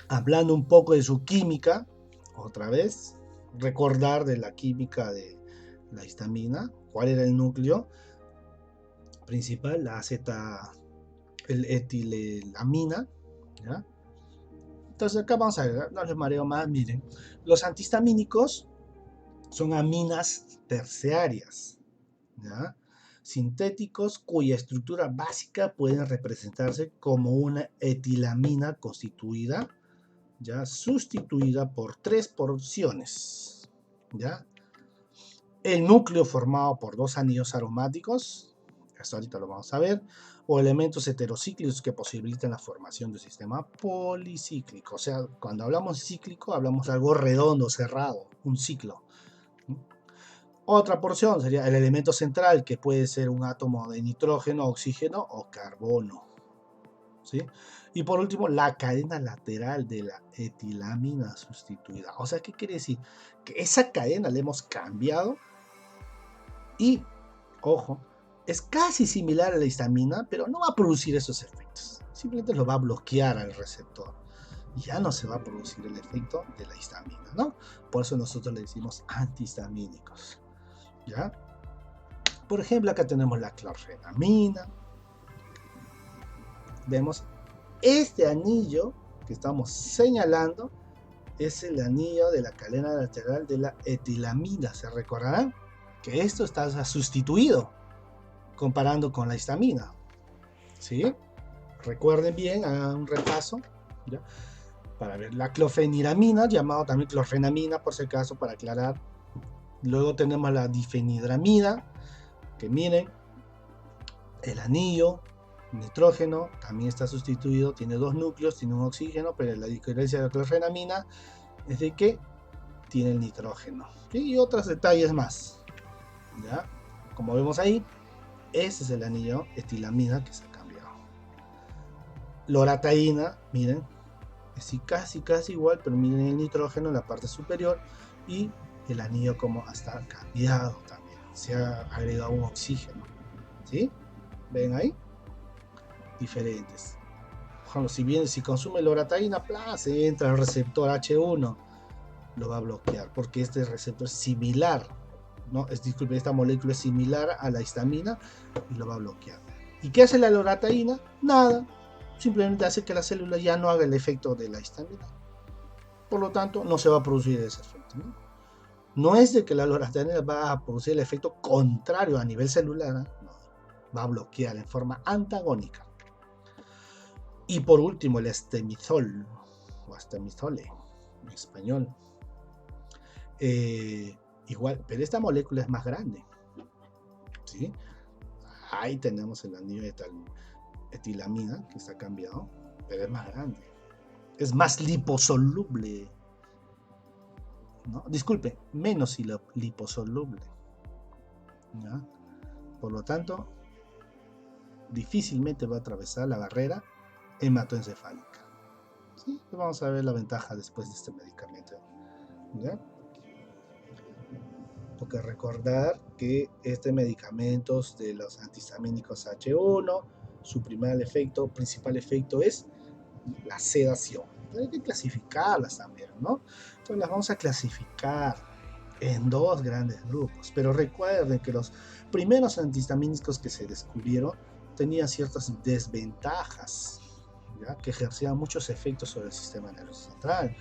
Hablando un poco de su química, otra vez, recordar de la química de la histamina, cuál era el núcleo principal, la etilamina. ¿Ya? Entonces acá vamos a ver, no les mareo más, miren, los antihistamínicos son aminas terciarias, ¿ya? Sintéticos cuya estructura básica puede representarse como una etilamina constituida, ya sustituida por tres porciones, ¿ya? El núcleo formado por dos anillos aromáticos, esto ahorita lo vamos a ver, o elementos heterocíclicos que posibilitan la formación de un sistema policíclico. O sea, cuando hablamos cíclico, hablamos de algo redondo, cerrado, un ciclo. Otra porción sería el elemento central, que puede ser un átomo de nitrógeno, oxígeno o carbono. ¿Sí? Y por último, la cadena lateral de la etilamina sustituida. O sea, ¿qué quiere decir? Que esa cadena la hemos cambiado y, ojo, es casi similar a la histamina, pero no va a producir esos efectos. Simplemente lo va a bloquear al receptor. Y ya no se va a producir el efecto de la histamina, ¿no? Por eso nosotros le decimos antihistamínicos. ¿Ya? Por ejemplo, acá tenemos la clorfenamina. Vemos este anillo que estamos señalando es el anillo de la cadena lateral de la etilamina. ¿Se recordarán? Que esto está sustituido comparando con la histamina. ¿Sí? Recuerden bien, hagan un repaso, ¿ya? Para ver la clorfeniramina, llamado también clorfenamina por si acaso, para aclarar. Luego tenemos la difenidramina, que miren, el anillo nitrógeno también está sustituido, tiene dos núcleos, tiene un oxígeno, pero la diferencia de la clorfenamina es de que tiene el nitrógeno. ¿Sí? Y otros detalles más. ¿Ya? Como vemos ahí, ese es el anillo etilamina que se ha cambiado. Lorataína, miren, es casi igual, pero miren el nitrógeno en la parte superior y el anillo como está cambiado también. Se ha agregado un oxígeno. ¿Sí? ¿Ven ahí? Diferentes. Bueno, si consume lorataína, se entra al receptor H1, lo va a bloquear, porque este receptor es similar, ¿no? Disculpe, esta molécula es similar a la histamina y lo va a bloquear. ¿Y qué hace la lorataína? Nada, simplemente hace que la célula ya no haga el efecto de la histamina. Por lo tanto, no se va a producir ese efecto, ¿no? No es de que la lorataína va a producir el efecto contrario a nivel celular, no, va a bloquear en forma antagónica. Y por último, el estemizol, o estemizole en español. Igual, pero esta molécula es más grande. ¿Sí? Ahí tenemos el anillo de etilamina, que está cambiado, pero es más grande. Es más liposoluble. ¿No? Disculpe, menos liposoluble. ¿Ya? Por lo tanto, difícilmente va a atravesar la barrera hematoencefálica. ¿Sí? Vamos a ver la ventaja después de este medicamento. ¿Ya? Porque recordar que este medicamento de los antihistamínicos H1, su principal efecto es la sedación. Pero hay que clasificarlas también, ¿no? Entonces las vamos a clasificar en dos grandes grupos. Pero recuerden que los primeros antihistamínicos que se descubrieron tenían ciertas desventajas, ¿ya? Que ejercían muchos efectos sobre el sistema nervioso central.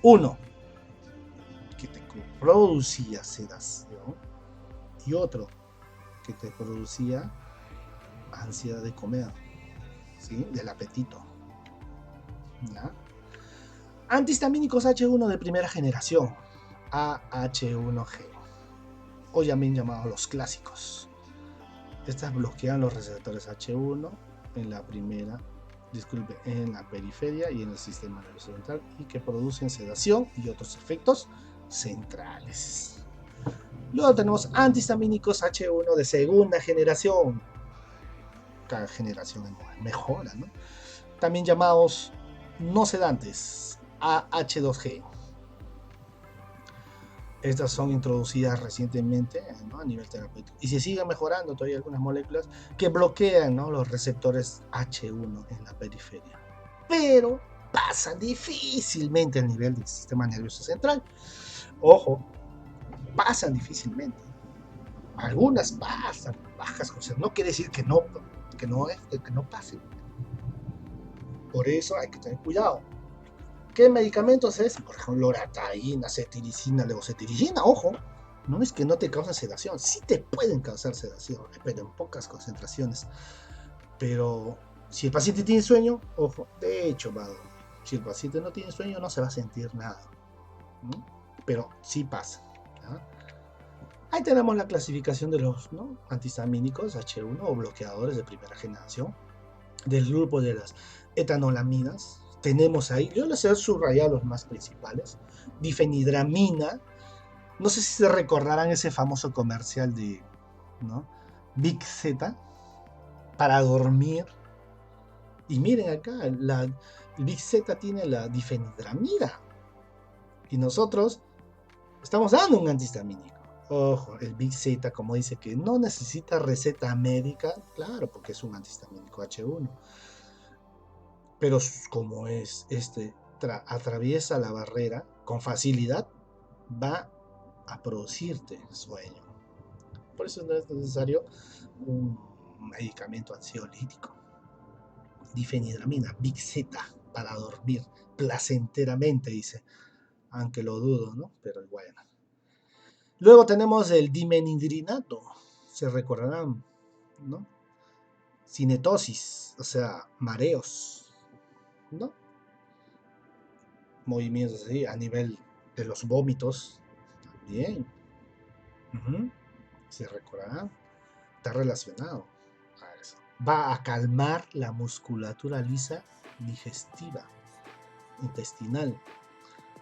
Uno, que te producía sedación, y otro que te producía ansiedad de comer, ¿sí? Del apetito. ¿Ya? Antihistamínicos H1 de primera generación, AH1G, o también llamados los clásicos. Estas bloquean los receptores H1 en la periferia y en el sistema nervioso central, y que producen sedación y otros efectos centrales. Luego tenemos antihistamínicos H1 de segunda generación. Cada generación mejora, ¿no? También llamados no sedantes, AH2G. Estas son introducidas recientemente, ¿no?, a nivel terapéutico. Y se siguen mejorando todavía algunas moléculas que bloquean, ¿no?, los receptores H1 en la periferia. Pero pasan difícilmente al nivel del sistema nervioso central. Ojo, pasan difícilmente. Algunas pasan, bajas cosas. No quiere decir que no pasen. Por eso hay que tener cuidado. ¿Qué medicamentos es? Por ejemplo, loratadina, cetiricina, levocetiricina. Ojo, no es que no te causen sedación. Sí te pueden causar sedación, pero en pocas concentraciones. Pero si el paciente tiene sueño, ojo, de hecho va a dormir. Si el paciente no tiene sueño, no se va a sentir nada. ¿No? Pero sí pasa. ¿No? Ahí tenemos la clasificación de los, ¿no?, antihistamínicos H1 o bloqueadores de primera generación. Del grupo de las etanolaminas, tenemos ahí, yo les he subrayado los más principales. Difenidramina, no sé si se recordarán ese famoso comercial de, ¿no?, Big Z, para dormir. Y miren acá, el Big Z tiene la difenidramina. Y nosotros estamos dando un antihistamínico. Ojo, el Big Z, como dice que no necesita receta médica, claro, porque es un antihistamínico H1. Pero como es atraviesa la barrera con facilidad, va a producirte sueño. Por eso no es necesario un medicamento ansiolítico. Difenidramina, Big Z, para dormir placenteramente, dice. Aunque lo dudo, ¿no? Pero bueno. Luego tenemos el dimenhidrinato, se recordarán, ¿no? Cinetosis, o sea, mareos, ¿no? Movimientos así a nivel de los vómitos también. Se recordará, está relacionado a eso. Va a calmar la musculatura lisa digestiva, intestinal.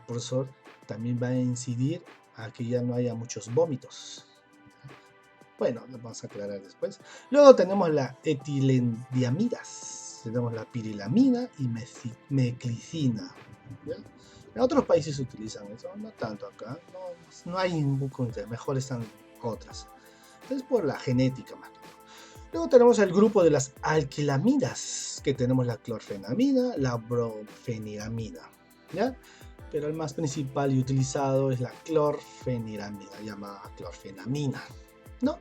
Por eso también va a incidir a que ya no haya muchos vómitos. Bueno, lo vamos a aclarar después. Luego tenemos la etilendiamidas. Tenemos la pirilamina y meclicina. ¿Ya? En otros países se utilizan eso, no tanto acá. No hay ningún mejor están otras. Es por la genética más. Luego tenemos el grupo de las alquilamidas, que tenemos la clorfenamina, la bromfeniramina, ¿ya? Pero el más principal y utilizado es la clorfeniramina, llamada clorfenamina, ¿no?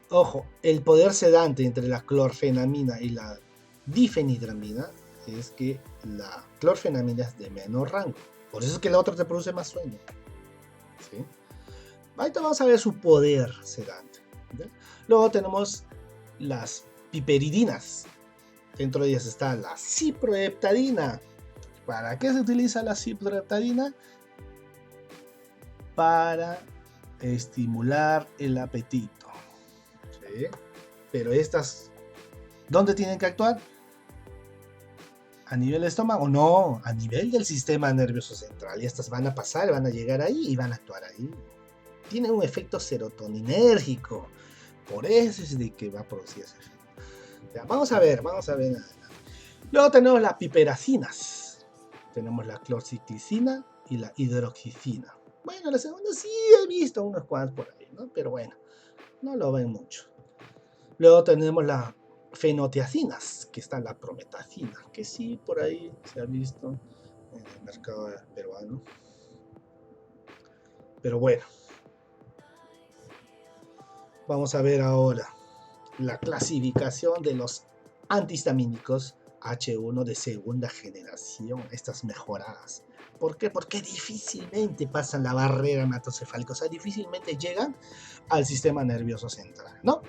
Ojo, el poder sedante entre la clorfenamina y la difenidramina es que la clorfenamina es de menor rango. Por eso es que la otra te produce más sueño. ¿Sí? Ahorita vamos a ver su poder sedante. ¿Ya? Luego tenemos las piperidinas. Dentro de ellas está la ciproheptadina. ¿Para qué se utiliza la ciproheptadina? Para estimular el apetito. ¿Sí? Pero estas, ¿dónde tienen que actuar? ¿A nivel del estómago? No, a nivel del sistema nervioso central. Y estas van a pasar, van a llegar ahí y van a actuar ahí. Tienen un efecto serotoninérgico. Por eso es de que va a producir ese efecto. Ya, vamos a ver. Luego tenemos las piperacinas. Tenemos la clorciclicina y la hidroxicina. Bueno, la segunda sí he visto unos cuantos por ahí, ¿no? Pero bueno, no lo ven mucho. Luego tenemos las fenotiacinas, que está la prometacina, que sí por ahí se ha visto en el mercado peruano. Pero bueno, vamos a ver ahora la clasificación de los antihistamínicos H1 de segunda generación, estas mejoradas. ¿Por qué? Porque difícilmente pasan la barrera hematocefálica, o sea, difícilmente llegan al sistema nervioso central, ¿no?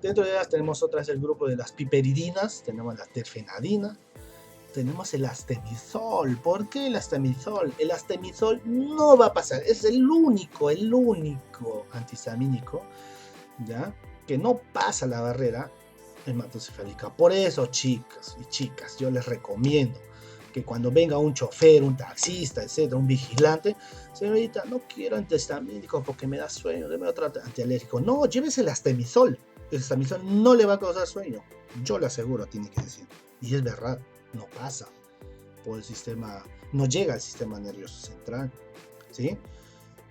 Dentro de ellas tenemos otras del grupo de las piperidinas, tenemos la terfenadina, tenemos el astemizol. ¿Por qué el astemizol? El astemizol no va a pasar, es el único antihistamínico, ¿ya?, que no pasa la barrera hematocefálica. Por eso, chicas y chicas, yo les recomiendo que cuando venga un chofer, un taxista, etcétera, un vigilante, señorita, no quiero antihistamínico porque me da sueño, deme otro antialérgico. No, llévese el astemizol. El astemizol no le va a causar sueño. Yo le aseguro, tiene que decir. Y es verdad, no pasa por el sistema, no llega al sistema nervioso central, ¿sí?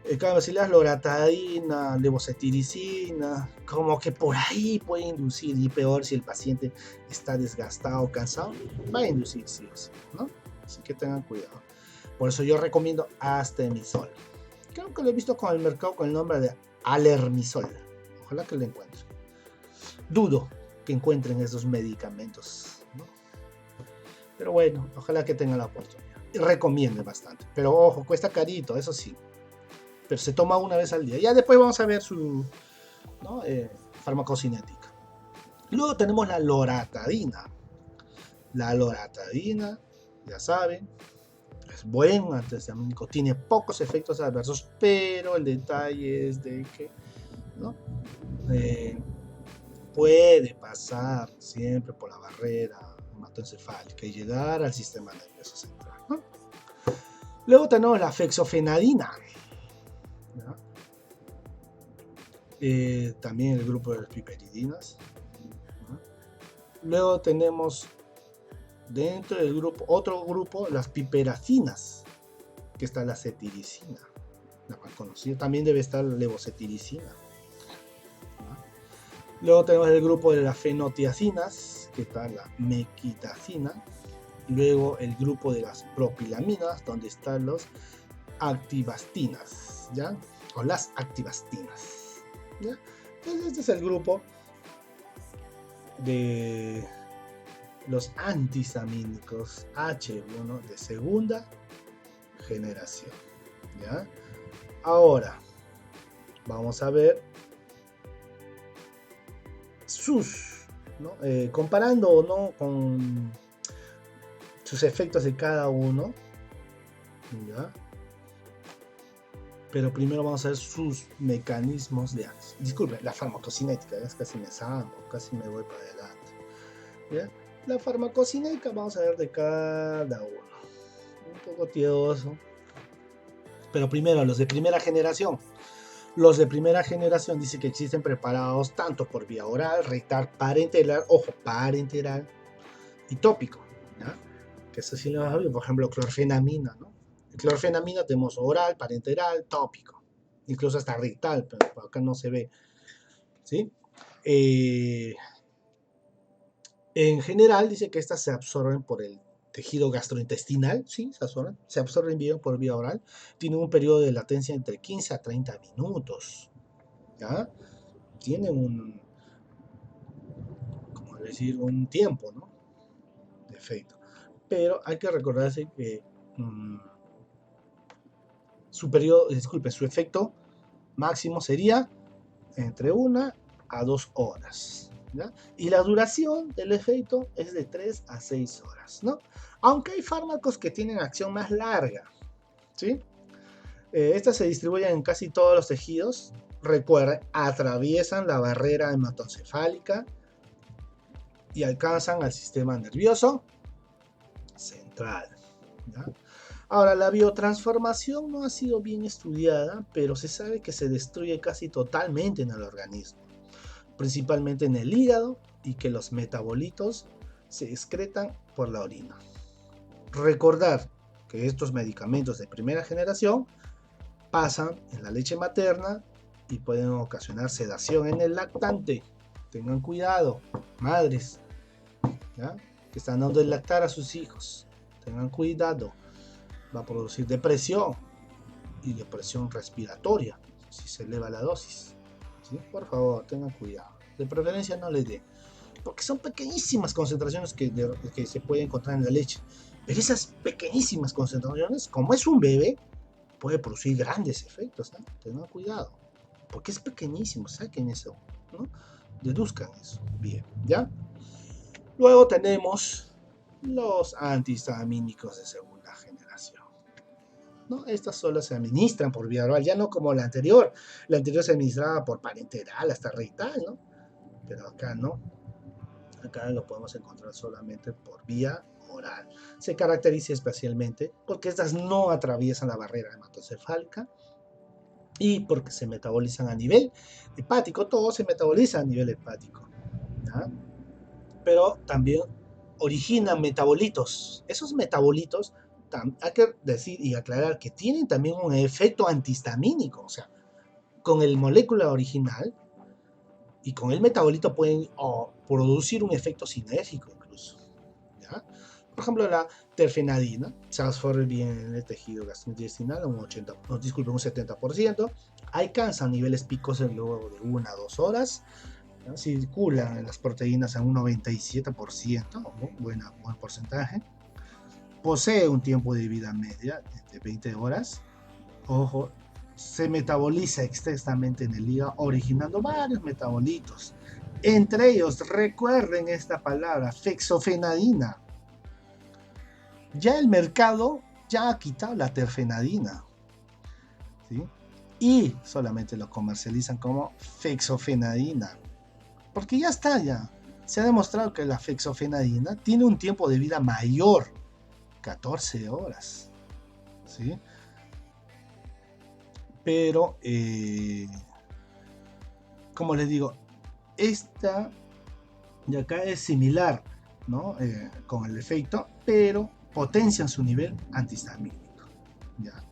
En cambio, si le das loratadina, levocetiricina, como que por ahí puede inducir, y peor si el paciente está desgastado, cansado, va a inducir sí o sí, ¿no? Así que tengan cuidado. Por eso yo recomiendo Astemisol. Creo que lo he visto con el mercado con el nombre de Alermisol. Ojalá que lo encuentren. Dudo que encuentren esos medicamentos, ¿no? Pero bueno, ojalá que tengan la oportunidad. Y recomiende bastante. Pero ojo, cuesta carito, eso sí. Pero se toma una vez al día. Ya después vamos a ver su, ¿no? Farmacocinética. Luego tenemos la loratadina. La loratadina, ya saben, es buen antihistamínico, tiene pocos efectos adversos, pero el detalle es de que, ¿no? Puede pasar siempre por la barrera hematoencefálica y llegar al sistema nervioso central, ¿no? Luego tenemos la fexofenadina, ¿no? También el grupo de las piperidinas, ¿no? Luego tenemos dentro del grupo, otro grupo, las piperacinas, que está la cetiricina, la más conocida. También debe estar la levocetiricina, ¿no? Luego tenemos el grupo de las fenotiacinas, que está la mequitacina. Luego el grupo de las propilaminas, donde están los activastinas, ¿ya? O las activastinas, ¿ya? Entonces este es el grupo de los antihistamínicos H1 de segunda generación, ¿ya? Ahora vamos a ver sus, ¿no? Comparando o no con sus efectos de cada uno, ¿ya? Pero primero vamos a ver sus mecanismos de acción. Disculpe, la farmacocinética, es casi me zampo, casi me voy para adelante, ¿ya? La farmacocinética vamos a ver de cada uno. Un poco tedioso. Pero primero, los de primera generación. Los de primera generación dicen que existen preparados tanto por vía oral, rectal, parenteral, ojo, parenteral y tópico, ¿ya? Que eso sí lo hablo, por ejemplo, clorfenamina, ¿no? El clorfenamina tenemos oral, parenteral, tópico, incluso hasta rectal, pero acá no se ve, ¿sí? En general dice que estas se absorben por el tejido gastrointestinal, sí, se absorben bien por vía oral, tienen un periodo de latencia entre 15 a 30 minutos, ¿ya? Tienen un, ¿cómo decir? Un tiempo, ¿no? De efecto. Pero hay que recordarse que su periodo, disculpe, su efecto máximo sería entre 1 a 2 horas, ¿ya? Y la duración del efecto es de 3 a 6 horas, ¿no? Aunque hay fármacos que tienen acción más larga, ¿sí? Estas se distribuyen en casi todos los tejidos. Recuerden, atraviesan la barrera hematoencefálica y alcanzan al sistema nervioso central, ¿ya? Ahora, la biotransformación no ha sido bien estudiada, pero se sabe que se destruye casi totalmente en el organismo, principalmente en el hígado, y que los metabolitos se excretan por la orina. Recordar que estos medicamentos de primera generación pasan en la leche materna y pueden ocasionar sedación en el lactante. Tengan cuidado, madres, ¿ya? Que están dando el lactar a sus hijos. Tengan cuidado. Va a producir depresión y depresión respiratoria si se eleva la dosis, ¿sí? Por favor, tengan cuidado. De preferencia no les dé, porque son pequeñísimas concentraciones que se pueden encontrar en la leche. Pero esas pequeñísimas concentraciones, como es un bebé, puede producir grandes efectos, ¿no? Tengan cuidado, porque es pequeñísimo, saquen eso, ¿no? Deduzcan eso, bien, ¿ya? Luego tenemos los antihistamínicos de segunda generación, ¿no? Estas solo se administran por vía oral, ya no como la anterior. La anterior se administraba por parenteral hasta rectal, ¿no? Pero acá no. Acá lo podemos encontrar solamente por vía oral. Se caracteriza especialmente porque estas no atraviesan la barrera hematoencefálica y porque se metabolizan a nivel hepático. Todo se metaboliza a nivel hepático, ¿ya? Pero también originan metabolitos. Esos metabolitos hay que decir y aclarar que tienen también un efecto antihistamínico, o sea, con el molécula original y con el metabolito pueden producir un efecto sinérgico incluso, ¿ya? Por ejemplo, la terfenadina se absorbe bien en el tejido gastrointestinal, un 70%, alcanzan niveles picos luego de 1 a 2 horas, ¿no? Circulan en las proteínas a un 97%, buen porcentaje, posee un tiempo de vida media de 20 horas, ojo, se metaboliza extensamente en el hígado, originando varios metabolitos. Entre ellos, recuerden esta palabra, fexofenadina. Ya el mercado ya ha quitado la terfenadina, ¿sí? Y solamente lo comercializan como fexofenadina. Porque ya está, ya. Se ha demostrado que la fexofenadina tiene un tiempo de vida mayor, 14 horas, ¿sí? Pero, como les digo, esta de acá es similar, ¿no? Con el efecto, pero potencian su nivel antihistamínico, ¿ya?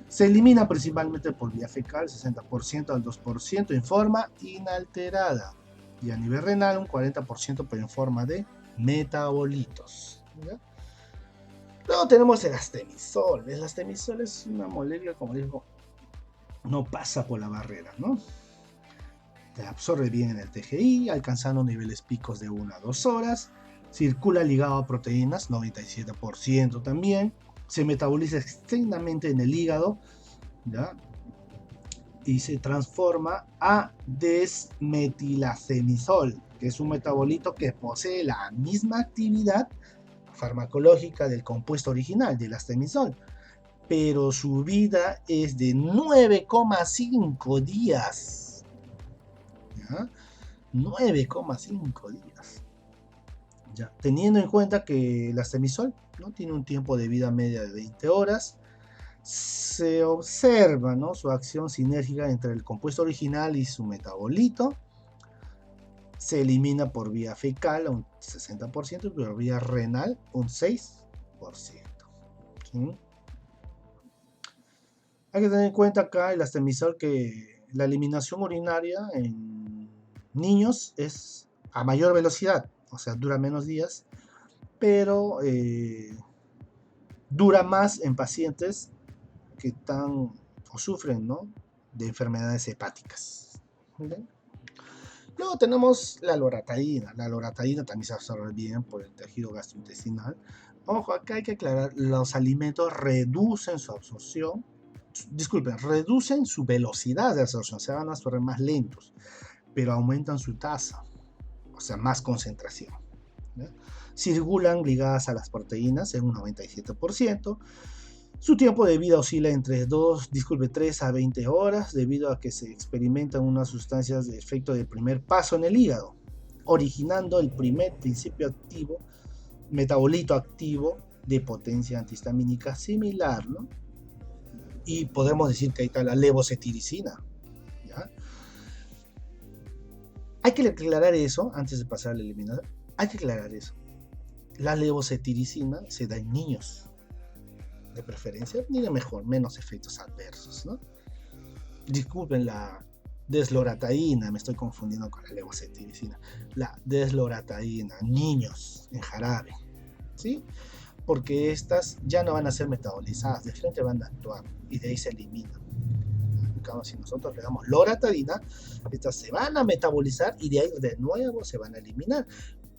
Se elimina principalmente por vía fecal, 60% al 2% en forma inalterada, y a nivel renal un 40% pero en forma de metabolitos, ¿ya? Luego tenemos el astemisol. El astemisol es una molécula, como digo, no pasa por la barrera, ¿no? Se absorbe bien en el TGI, alcanzando niveles picos de 1 a 2 horas. Circula ligado a proteínas, 97% también. Se metaboliza extensamente en el hígado, ¿ya? Y se transforma a desmetilacemisol, que es un metabolito que posee la misma actividad farmacológica del compuesto original, del astemisol, pero su vida es de 9,5 días. ¿Ya? 9,5 días. ¿Ya? Teniendo en cuenta que el astemisol, ¿no?, tiene un tiempo de vida media de 20 horas, se observa, ¿no?, su acción sinérgica entre el compuesto original y su metabolito. Se elimina por vía fecal un 60% y por vía renal un 6%. ¿Sí? Hay que tener en cuenta acá el astemisol que la eliminación urinaria en niños es a mayor velocidad, o sea, dura menos días, pero dura más en pacientes que están o sufren, ¿no?, de enfermedades hepáticas. ¿Okay? Luego tenemos la loratadina. La loratadina también se absorbe bien por el tejido gastrointestinal. Ojo, acá hay que aclarar, los alimentos reducen su absorción, reducen su velocidad de absorción, se van a absorber más lentos, pero aumentan su tasa, o sea, más concentración, ¿ya? Circulan ligadas a las proteínas en un 97%. Su tiempo de vida oscila entre 3 a 20 horas debido a que se experimentan unas sustancias de efecto de primer paso en el hígado, originando el primer principio activo, metabolito activo de potencia antihistamínica similar, ¿no? Y podemos decir que ahí está la levocetiricina, ¿ya? Hay que aclarar eso antes de pasar a la eliminación. Hay que aclarar eso. La levocetiricina se da en niños, de preferencia, ni de mejor, menos efectos adversos, ¿no? Disculpen la desloratadina, me estoy confundiendo con la levocetiricina. La desloratadina, niños en jarabe, ¿sí? Porque estas ya no van a ser metabolizadas, de frente van a actuar y de ahí se eliminan. Si nosotros le damos loratadina, estas se van a metabolizar y de ahí de nuevo se van a eliminar.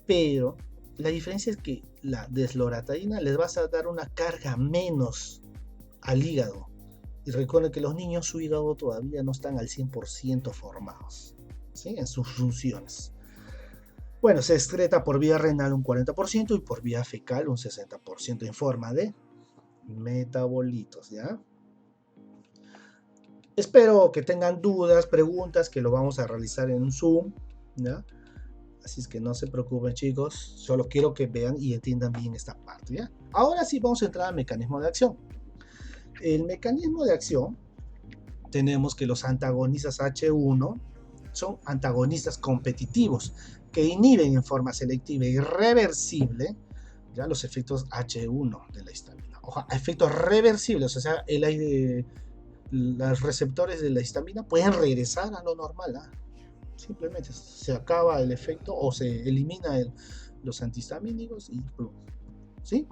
Pero la diferencia es que la desloratadina les vas a dar una carga menos al hígado. Y recuerden que los niños, su hígado todavía no están al 100% formados, ¿sí?, en sus funciones. Bueno, se excreta por vía renal un 40% y por vía fecal un 60% en forma de metabolitos, ¿ya? Espero que tengan dudas, preguntas, que lo vamos a realizar en un Zoom, ¿ya? Así es que no se preocupen, chicos, solo quiero que vean y entiendan bien esta parte, ¿ya? Ahora sí vamos a entrar al mecanismo de acción. El mecanismo de acción, tenemos que los antagonistas H1 son antagonistas competitivos que inhiben en forma selectiva y reversible, ¿ya?, los efectos H1 de la histamina. Ojo, efectos reversibles, o sea, los receptores de la histamina pueden regresar a lo normal. Simplemente se acaba el efecto o se elimina los antihistamínicos y ¿sí?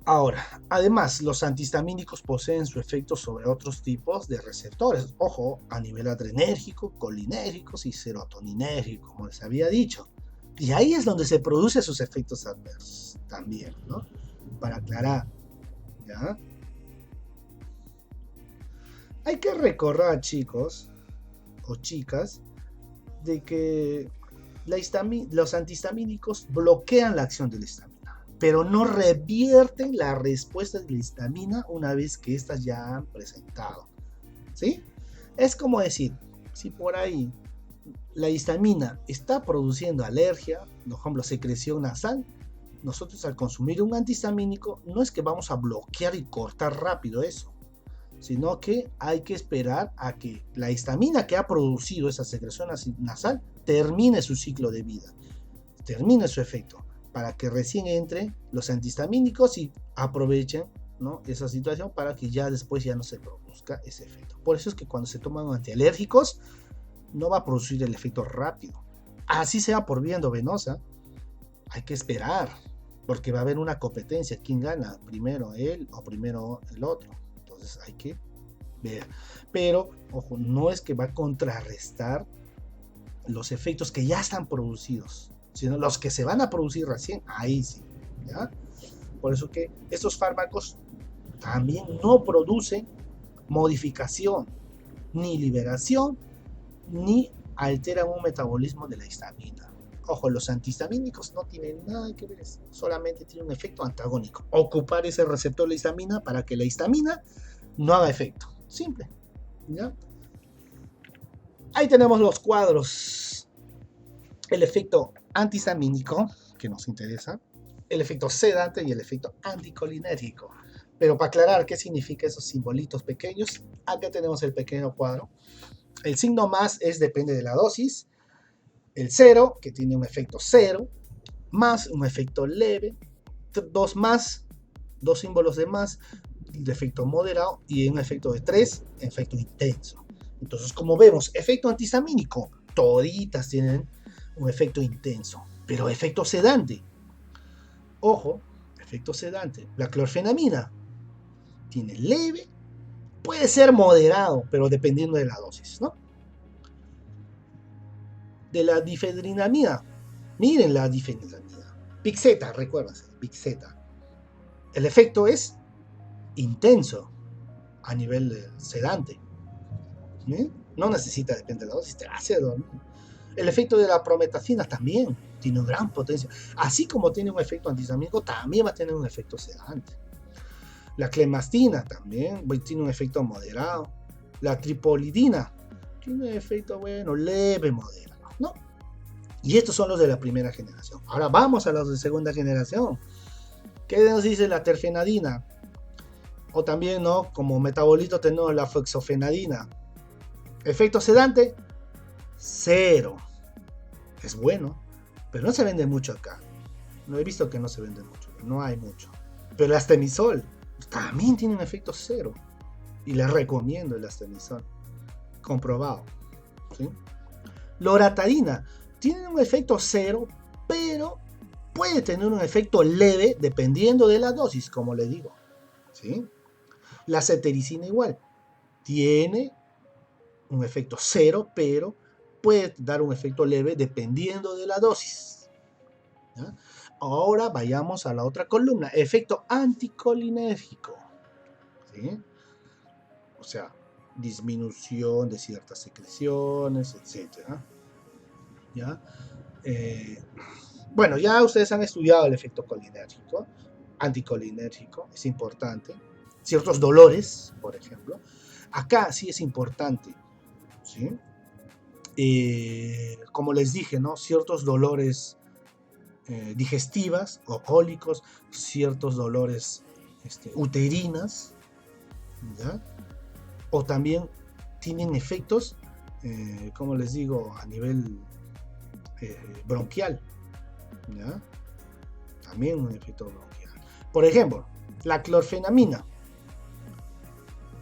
Ahora, además, los antihistamínicos poseen su efecto sobre otros tipos de receptores, ojo, a nivel adrenérgico, colinérgicos y serotoninérgico, como les había dicho. Y ahí es donde se producen sus efectos adversos también, ¿no? Para aclarar, ¿ya? Hay que recordar, chicos o chicas, de que los antihistamínicos bloquean la acción de la histamina, pero no revierten la respuesta de la histamina una vez que éstas ya han presentado, ¿sí? Es como decir, si por ahí la histamina está produciendo alergia, por ejemplo, secreción nasal, nosotros al consumir un antihistamínico no es que vamos a bloquear y cortar rápido eso, sino que hay que esperar a que la histamina que ha producido esa secreción nasal termine su ciclo de vida, termine su efecto, para que recién entren los antihistamínicos y aprovechen, ¿no?, esa situación para que ya después ya no se produzca ese efecto. Por eso es que cuando se toman antialérgicos no va a producir el efecto rápido. Así sea por vía endovenosa, hay que esperar, porque va a haber una competencia. ¿Quién gana? ¿Primero él o primero el otro? Entonces hay que ver. Pero, ojo, no es que va a contrarrestar los efectos que ya están producidos, sino los que se van a producir recién, ahí sí, ¿ya? Por eso que estos fármacos también no producen modificación, ni liberación, ni alteran un metabolismo de la histamina. Ojo, los antihistamínicos no tienen nada que ver, solamente tienen un efecto antagónico. Ocupar ese receptor de la histamina para que la histamina no haga efecto. Simple, ¿ya? Ahí tenemos los cuadros. El efecto antihistamínico, que nos interesa, el efecto sedante y el efecto anticolinérgico. Pero para aclarar qué significa esos simbolitos pequeños, acá tenemos el pequeño cuadro. El signo más depende de la dosis. El 0, que tiene un efecto 0, más un efecto leve, 2 más, 2 símbolos de más, de efecto moderado, y un efecto de 3, efecto intenso. Entonces, como vemos, efecto antihistamínico, toditas tienen un efecto intenso, pero efecto sedante. Ojo, efecto sedante. La clorfenamina tiene leve, puede ser moderado, pero dependiendo de la dosis, ¿no? De la difedrinamida, miren la difedrinamida, Pixeta, recuérdense, Pixeta. El efecto es intenso a nivel sedante. No necesita, depende de la dosis, te hace dormir. El efecto de la prometacina también tiene una gran potencia. Así como tiene un efecto antihistamínico, también va a tener un efecto sedante. La clemastina también tiene un efecto moderado. La tripolidina tiene un efecto, bueno, leve, moderado, ¿no? Y estos son los de la primera generación. Ahora vamos a los de segunda generación. ¿Qué nos dice la terfenadina? O también, ¿no?, como metabolito tenemos la fexofenadina. Efecto sedante, 0. Es bueno, pero no se vende mucho acá. No he visto que no se vende mucho, no hay mucho. Pero el astemisol también tiene un efecto 0. Y les recomiendo el astemisol. Comprobado, ¿sí? Loratadina tiene un efecto 0, pero puede tener un efecto leve dependiendo de la dosis, como les digo, ¿sí? La cetericina igual, tiene un efecto 0, pero puede dar un efecto leve dependiendo de la dosis, ¿ya? Ahora vayamos a la otra columna, efecto anticolinérgico, ¿sí? O sea, disminución de ciertas secreciones, etc. ¿Ya? Bueno, ya ustedes han estudiado el efecto colinérgico, anticolinérgico, es importante. Ciertos dolores, por ejemplo. Acá sí es importante, ¿sí? Como les dije, ¿no?, ciertos dolores digestivas o cólicos, ciertos dolores uterinas, ¿ya? O también tienen efectos, como les digo, a nivel bronquial, ¿ya? También un efecto bronquial. Por ejemplo, la clorfenamina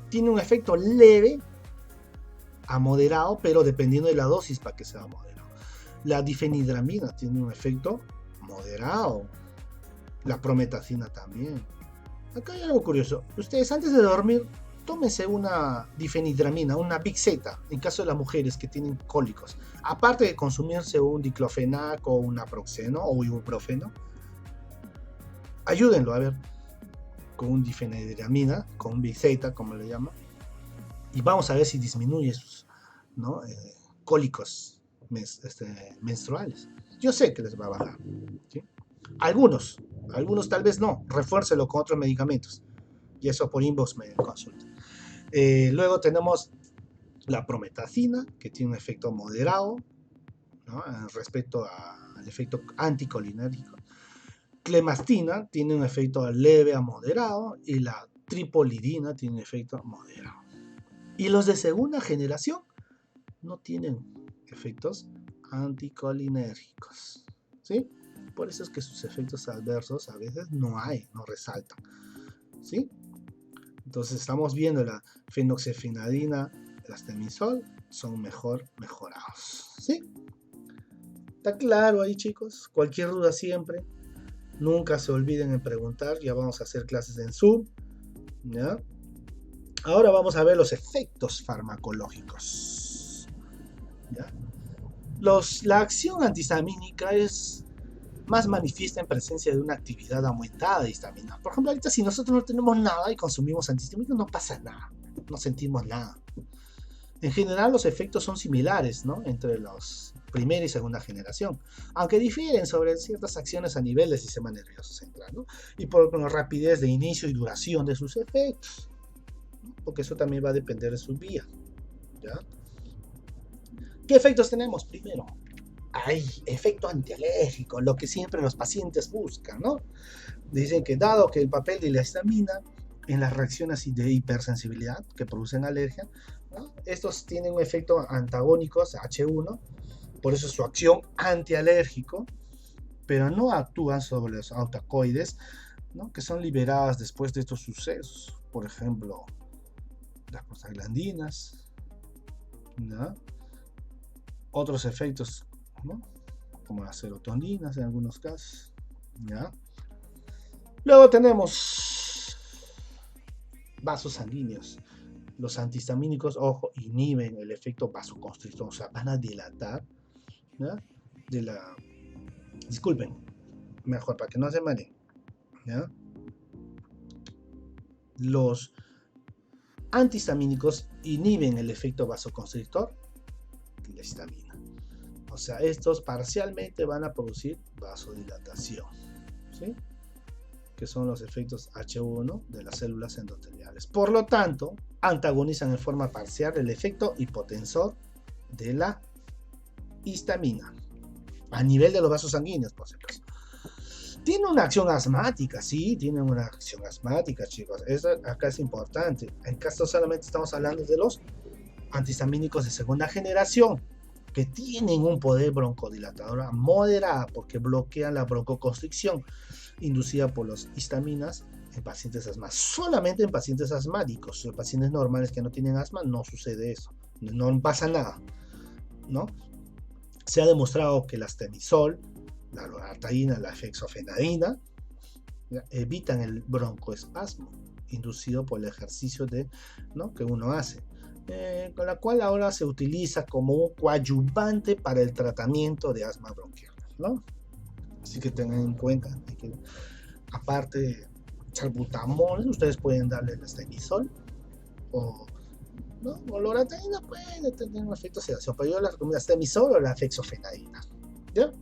tiene un efecto leve a moderado, pero dependiendo de la dosis para que sea moderado. La difenhidramina tiene un efecto moderado. La prometacina también. Acá hay algo curioso. Ustedes antes de dormir, tómense una difenhidramina, una Big Z, en caso de las mujeres que tienen cólicos. Aparte de consumirse un diclofenac o un naproxeno o ibuprofeno, ayúdenlo a ver con un difenhidramina, con un Big Z, como le llaman, y vamos a ver si disminuye sus, ¿no? Cólicos menstruales. Yo sé que les va a bajar, ¿sí? Algunos tal vez no, refuércelo con otros medicamentos, y eso por inbox me consulta. Luego tenemos la prometacina, que tiene un efecto moderado, ¿no? Respecto al efecto anticolinérgico. Clemastina tiene un efecto leve a moderado, y la tripolidina tiene un efecto moderado. Y los de segunda generación no tienen efectos anticolinérgicos, ¿sí? Por eso es que sus efectos adversos a veces no resaltan, ¿sí? Entonces estamos viendo la fenoxefinadina, el astemizol, son mejorados, ¿sí? ¿Está claro ahí, chicos? Cualquier duda siempre, nunca se olviden en preguntar. Ya vamos a hacer clases en Zoom, ¿ya? Ahora vamos a ver los efectos farmacológicos, ¿ya? La acción antihistamínica es más manifiesta en presencia de una actividad aumentada de histamina. Por ejemplo, ahorita si nosotros no tenemos nada y consumimos antihistamínicos, no pasa nada, no sentimos nada. En general los efectos son similares, ¿no?, entre los primera y segunda generación, aunque difieren sobre ciertas acciones a nivel del sistema nervioso central, ¿no?, y por la rapidez de inicio y duración de sus efectos, ¿no?, porque eso también va a depender de su vía, ¿ya? ¿Qué efectos tenemos? Primero, hay efecto antialérgico, lo que siempre los pacientes buscan, ¿no? Dicen que dado que el papel de la histamina en las reacciones de hipersensibilidad que producen alergia, ¿no?, estos tienen un efecto antagónico a H1, por eso su acción antialérgico, pero no actúan sobre los autocoides, ¿no?, que son liberadas después de estos sucesos. Por ejemplo, las prostaglandinas, ¿no?, otros efectos, ¿no?, como las serotoninas en algunos casos, ¿ya? Luego tenemos vasos sanguíneos. Los antihistamínicos, ojo, inhiben el efecto vasoconstrictor, o sea, van a dilatar, ¿ya?, disculpen, mejor para que no se mareen, ¿ya? Los antihistamínicos inhiben el efecto vasoconstrictor de la histamina. O sea, estos parcialmente van a producir vasodilatación, ¿sí?, que son los efectos H1 de las células endoteliales. Por lo tanto, antagonizan en forma parcial el efecto hipotensor de la histamina a nivel de los vasos sanguíneos, por si acaso. Tiene una acción asmática, sí, tiene una acción asmática, chicos. Eso acá es importante. En caso solamente estamos hablando de los antihistamínicos de segunda generación, que tienen un poder broncodilatador moderado porque bloquean la broncoconstricción inducida por las histaminas en pacientes asmáticos. Solamente en pacientes asmáticos. En pacientes normales que no tienen asma no sucede eso, no pasa nada, ¿no? Se ha demostrado que el astemizol, la loratadina, la fexofenadina evitan el broncoespasmo inducido por el ejercicio ¿no?, que uno hace, con la cual ahora se utiliza como un coadyuvante para el tratamiento de asma bronquial, ¿no? Así que tengan en cuenta que aparte de salbutamol, ustedes pueden darle el astemizol o, ¿no?, o loratadina, puede tener un efecto de sedación, pero yo les recomiendo astemizol o la fexofenadina, ¿ya?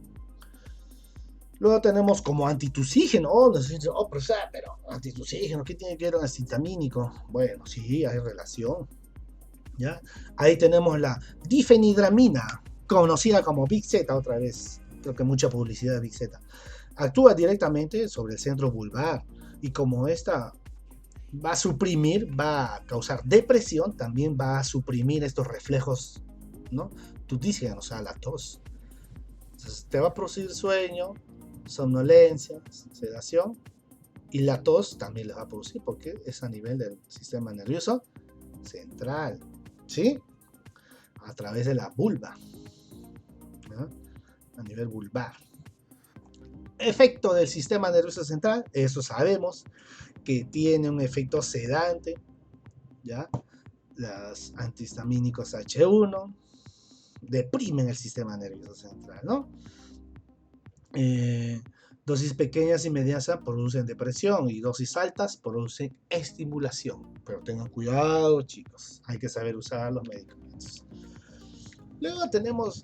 Luego tenemos como antitusígeno. Pero antitusígeno, ¿qué tiene que ver con el antihistamínico? Bueno, sí, hay relación, ¿ya? Ahí tenemos la difenhidramina, conocida como Big Z otra vez. Creo que mucha publicidad de Big Z. Actúa directamente sobre el centro vulvar y como esta va a causar depresión, también va a suprimir estos reflejos, ¿no?, tutígenos, o sea, la tos. Entonces te va a producir sueño, somnolencia, sedación, Y la tos también les va a producir porque es a nivel del sistema nervioso central, ¿sí? A través de la vulva, ¿no? A nivel vulvar. Efecto del sistema nervioso central, eso sabemos que tiene un efecto sedante, ¿ya? Los antihistamínicos H1 deprimen el sistema nervioso central, ¿no? Dosis pequeñas y medianas producen depresión y dosis altas producen estimulación. Pero tengan cuidado, chicos, hay que saber usar los medicamentos. Luego tenemos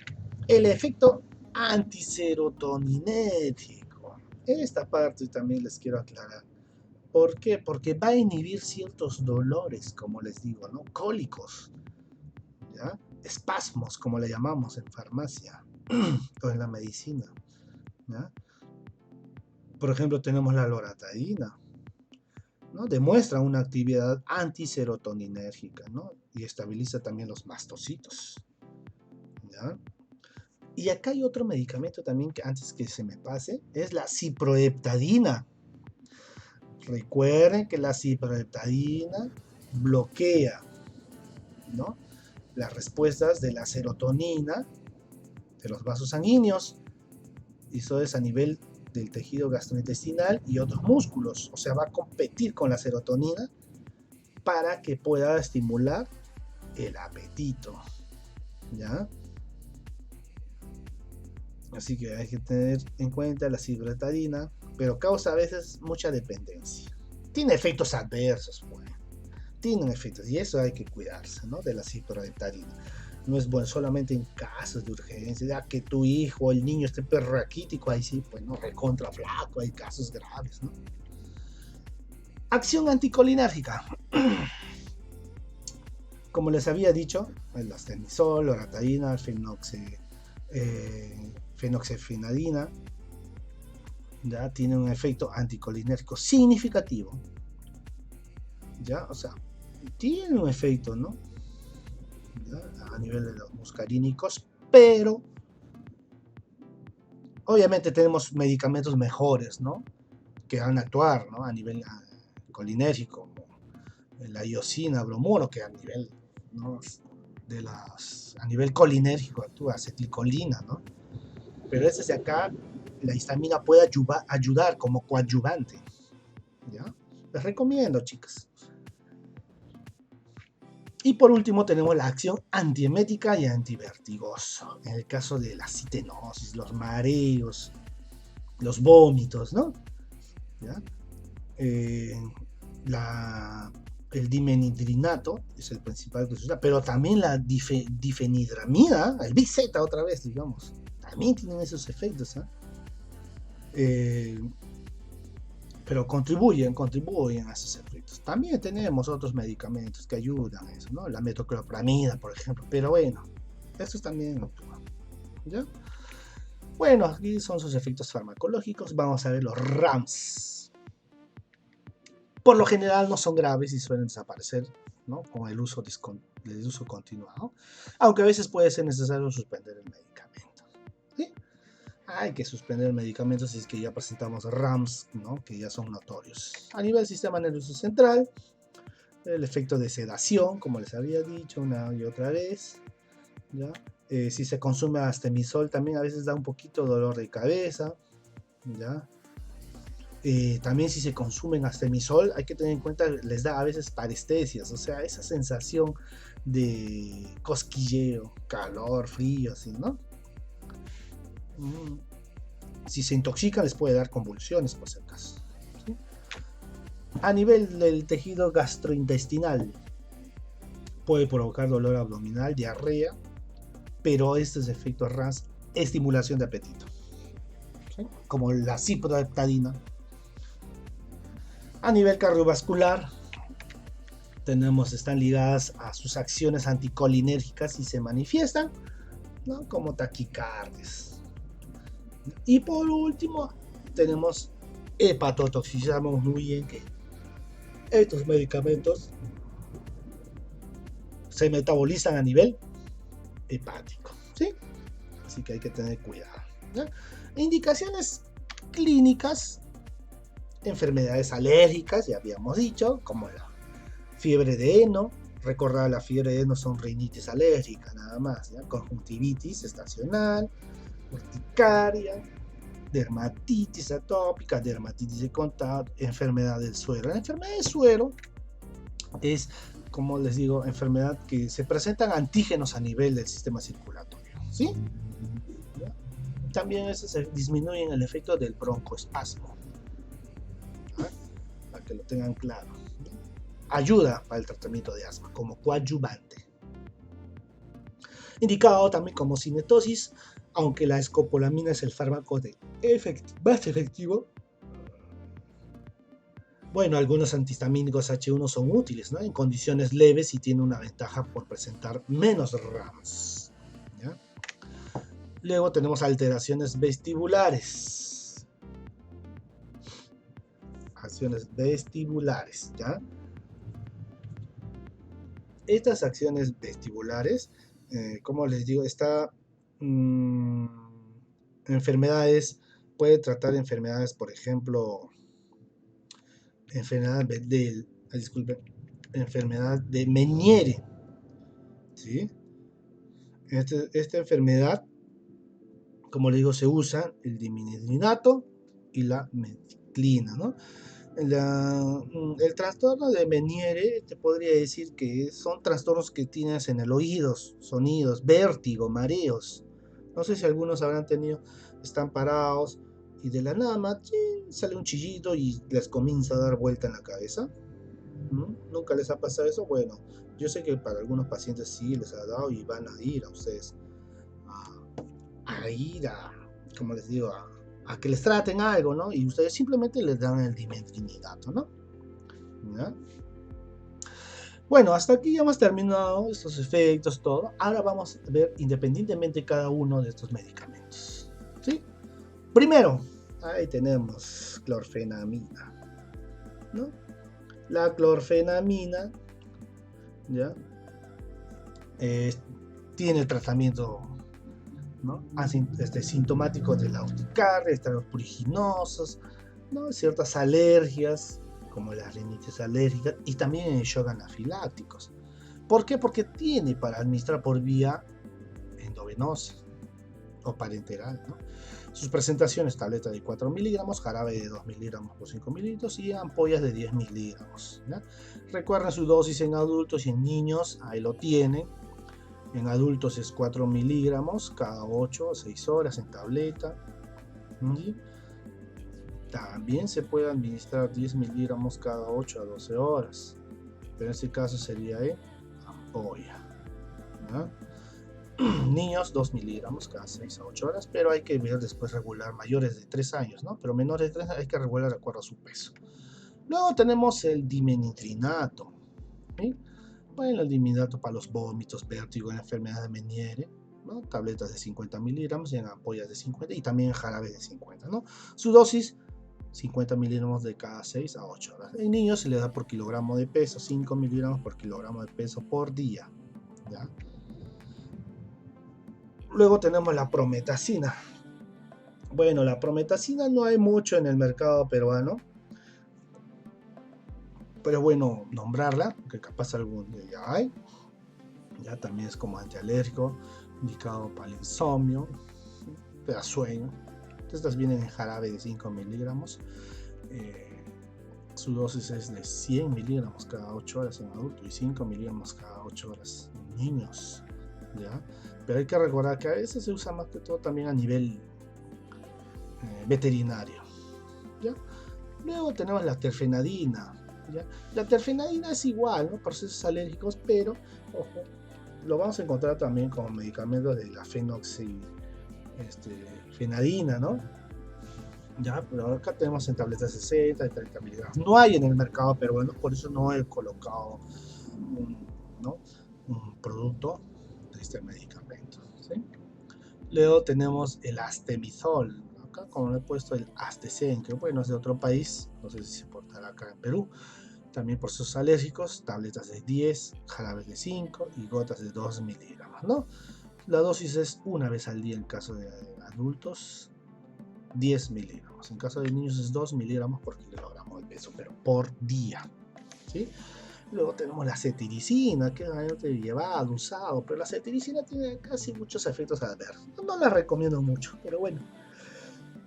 el efecto antiserotoninérgico. Esta parte también les quiero aclarar. ¿Por qué? Porque va a inhibir ciertos dolores, como les digo, ¿no? Cólicos, ¿ya? Espasmos, como le llamamos en farmacia o en la medicina, ¿ya? Por ejemplo, tenemos la loratadina, ¿no? Demuestra una actividad antiserotoninérgica, ¿no? Y estabiliza también los mastocitos, ¿ya? Y acá hay otro medicamento también que antes que se me pase, es la ciproheptadina. Recuerden que la ciproheptadina bloquea, ¿no? Las respuestas de la serotonina de los vasos sanguíneos. Y eso es a nivel del tejido gastrointestinal y otros músculos. O sea, va a competir con la serotonina para que pueda estimular el apetito, ¿ya? Así que hay que tener en cuenta la ciproheptadina, pero causa a veces mucha dependencia. Tiene efectos adversos, pues. Tienen efectos, y eso hay que cuidarse, ¿no? De la ciproheptadina. No es bueno solamente en casos de urgencia, ya que tu hijo o el niño esté raquítico, ahí sí, pues no, recontra flaco, hay casos graves, ¿no? Acción anticolinérgica. Como les había dicho, el astenisol, loratadina, fenoxefinadina, ya tiene un efecto anticolinérgico significativo, ya, o sea, tiene un efecto, ¿no? ¿Ya? A nivel de los muscarínicos, pero obviamente tenemos medicamentos mejores, ¿no? Que van a actuar, ¿no? A nivel colinérgico, como la iosina, bromuro, que a nivel, ¿no? A nivel colinérgico actúa acetilcolina, ¿no? Pero desde acá la histamina puede ayudar como coadyuvante, ¿ya? Les recomiendo, chicas. Y por último tenemos la acción antiemética y antivertigoso. En el caso de la citenosis, los mareos, los vómitos, ¿no? ¿Ya? El dimenhidrinato es el principal que se usa, pero también la difenidramida, el Big Z otra vez, digamos, también tienen esos efectos, ¿eh? Pero contribuyen a esos efectos. También tenemos otros medicamentos que ayudan a eso, ¿no? La metoclopramida, por ejemplo, pero bueno, estos también actúan, ¿ya? Bueno, aquí son sus efectos farmacológicos. Vamos a ver los RAMS. Por lo general no son graves y suelen desaparecer, ¿no? Con el uso continuado, aunque a veces puede ser necesario suspender el medicamento, ¿sí? Hay que suspender el medicamento si es que ya presentamos RAMS, ¿no? Que ya son notorios. A nivel del sistema nervioso central, el efecto de sedación, como les había dicho una y otra vez, ¿ya? Si se consume astemisol también a veces da un poquito dolor de cabeza, ¿ya? También si se consumen astemisol, hay que tener en cuenta, les da a veces parestesias, o sea, esa sensación de cosquilleo, calor, frío, así, ¿no? Si se intoxican les puede dar convulsiones, por si acaso, ¿sí? A nivel del tejido gastrointestinal, puede provocar dolor abdominal, diarrea, pero estos efectos RAS, estimulación de apetito, ¿sí? Como la ciproheptadina. A nivel cardiovascular, están ligadas a sus acciones anticolinérgicas y se manifiestan, ¿no? Como taquicardias. Y por último, tenemos hepatotoxicidad. Sabemos muy bien que estos medicamentos se metabolizan a nivel hepático, ¿sí? Así que hay que tener cuidado, ¿ya? Indicaciones clínicas enfermedades alérgicas, ya habíamos dicho, como la fiebre de heno. Recordar, la fiebre de heno son rinitis alérgica, nada más, ¿ya? Conjuntivitis estacional, urticaria, dermatitis atópica, dermatitis de contacto, enfermedad del suero. La enfermedad del suero es, como les digo, enfermedad que se presentan antígenos a nivel del sistema circulatorio, ¿sí? También eso se disminuye en el efecto del broncoespasmo, ¿ya? Para que lo tengan claro. Ayuda para el tratamiento de asma como coadyuvante. Indicado también como cinetosis, aunque la escopolamina es el fármaco más efectivo. Bueno, algunos antihistamínicos H1 son útiles, ¿no? En condiciones leves y tienen una ventaja por presentar menos RAMS, ¿ya? Luego tenemos alteraciones vestibulares. Acciones vestibulares, ¿ya? Estas acciones vestibulares, como les digo, enfermedades, puede tratar enfermedades, por ejemplo, enfermedad de Meniere, ¿sí? Esta enfermedad, como les digo, se usa el diminuidinato y la meticlina, ¿no? El trastorno de Meniere, te podría decir que son trastornos que tienes en el oído, sonidos, vértigo, mareos. No sé si algunos habrán tenido, están parados y de la nada sale un chillito y les comienza a dar vuelta en la cabeza. ¿Nunca les ha pasado eso? Bueno, yo sé que para algunos pacientes sí les ha dado y van a ir a ustedes a ir a, como les digo, a que les traten algo, ¿no? Y ustedes simplemente les dan el dimetrinidato, ¿no? ¿Ya? Bueno, hasta aquí ya hemos terminado estos efectos, todo. Ahora vamos a ver independientemente cada uno de estos medicamentos, ¿sí? Primero, ahí tenemos clorfenamina, ¿no? La clorfenamina, ¿ya? Tiene el tratamiento, ¿no? Sintomático de la urticaria, estados pruriginosos, ¿no? Ciertas alergias, como las rinitis alérgicas, y también en shock anafilácticos. ¿Por qué? Porque tiene para administrar por vía endovenosa o parenteral, ¿no? Sus presentaciones: tableta de 4 miligramos, jarabe de 2 miligramos por 5 mililitros y ampollas de 10 miligramos, ¿ya? Recuerden su dosis en adultos y en niños, ahí lo tienen. En adultos es 4 miligramos cada 8 o 6 horas en tableta. ¿Sí? También se puede administrar 10 miligramos cada 8 a 12 horas, pero en este caso sería en ampolla, ¿no? Niños 2 miligramos cada 6 a 8 horas, pero hay que ver después regular mayores de 3 años, ¿no? Pero menores de 3 hay que regular de acuerdo a su peso. Luego tenemos el dimenitrinato, ¿sí? Bueno, el dimenitrinato para los vómitos, vértigo, en enfermedad de Meniere, ¿no? Tabletas de 50 miligramos y en ampollas de 50 y también en jarabes de 50, ¿no? Su dosis: 50 miligramos de cada 6 a 8 horas. En niños se le da por kilogramo de peso, 5 miligramos por kilogramo de peso por día, ¿ya? Luego tenemos la prometacina. Bueno, la prometacina no hay mucho en el mercado peruano, pero es bueno nombrarla, porque capaz algún día ya hay. Ya también es como antialérgico, indicado para el insomnio, para sueño. Estas vienen en jarabe de 5 miligramos. Su dosis es de 100 miligramos cada 8 horas en adultos y 5 miligramos cada 8 horas en niños, ¿ya? Pero hay que recordar que a veces se usa más que todo también a nivel veterinario, ¿ya? Luego tenemos la terfenadina, ¿ya? La terfenadina es igual, ¿no? Procesos alérgicos, pero ojo, lo vamos a encontrar también como medicamento de la fenadina, ¿no? Ya, pero acá tenemos en tabletas de 60 y 30 miligramos. No hay en el mercado peruano, por eso no he colocado un producto de este medicamento, ¿sí? Luego tenemos el astemizol. Acá, como le he puesto, el Astecen, que bueno, es de otro país, no sé si se portará acá en Perú. También por sus alérgicos, tabletas de 10, jarabes de 5 y gotas de 2 miligramos, ¿no? La dosis es una vez al día en caso de adultos 10 miligramos. En caso de niños es 2 miligramos por kilogramo de peso, pero por día. ¿Sí? Luego tenemos la cetiricina, que es llevado, usado, pero la cetiricina tiene casi muchos efectos adversos. No la recomiendo mucho, pero bueno,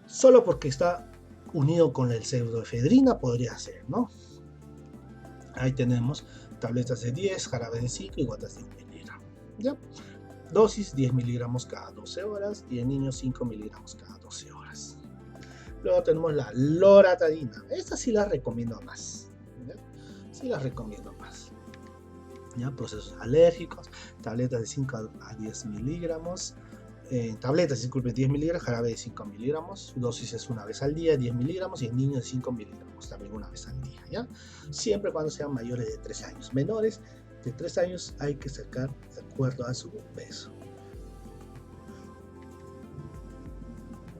solo porque está unido con el pseudoefedrina podría ser, ¿no? Ahí tenemos tabletas de 10, jarabe de 5 y gotas de 1 miligramo. ¿Ya? Dosis 10 miligramos cada 12 horas y en niños 5 miligramos cada 12 horas. Luego tenemos la loratadina. Esta sí la recomiendo más. ¿Ya? Sí la recomiendo más. ¿Ya? Procesos alérgicos, tabletas de 5 a 10 miligramos. Tabletas, disculpen, 10 miligramos, jarabe de 5 miligramos, dosis es una vez al día, 10 miligramos, y en niños de 5 miligramos, también una vez al día, ¿ya? Siempre cuando sean mayores de 3 años. Menores de 3 años hay que sacar de acuerdo a su peso.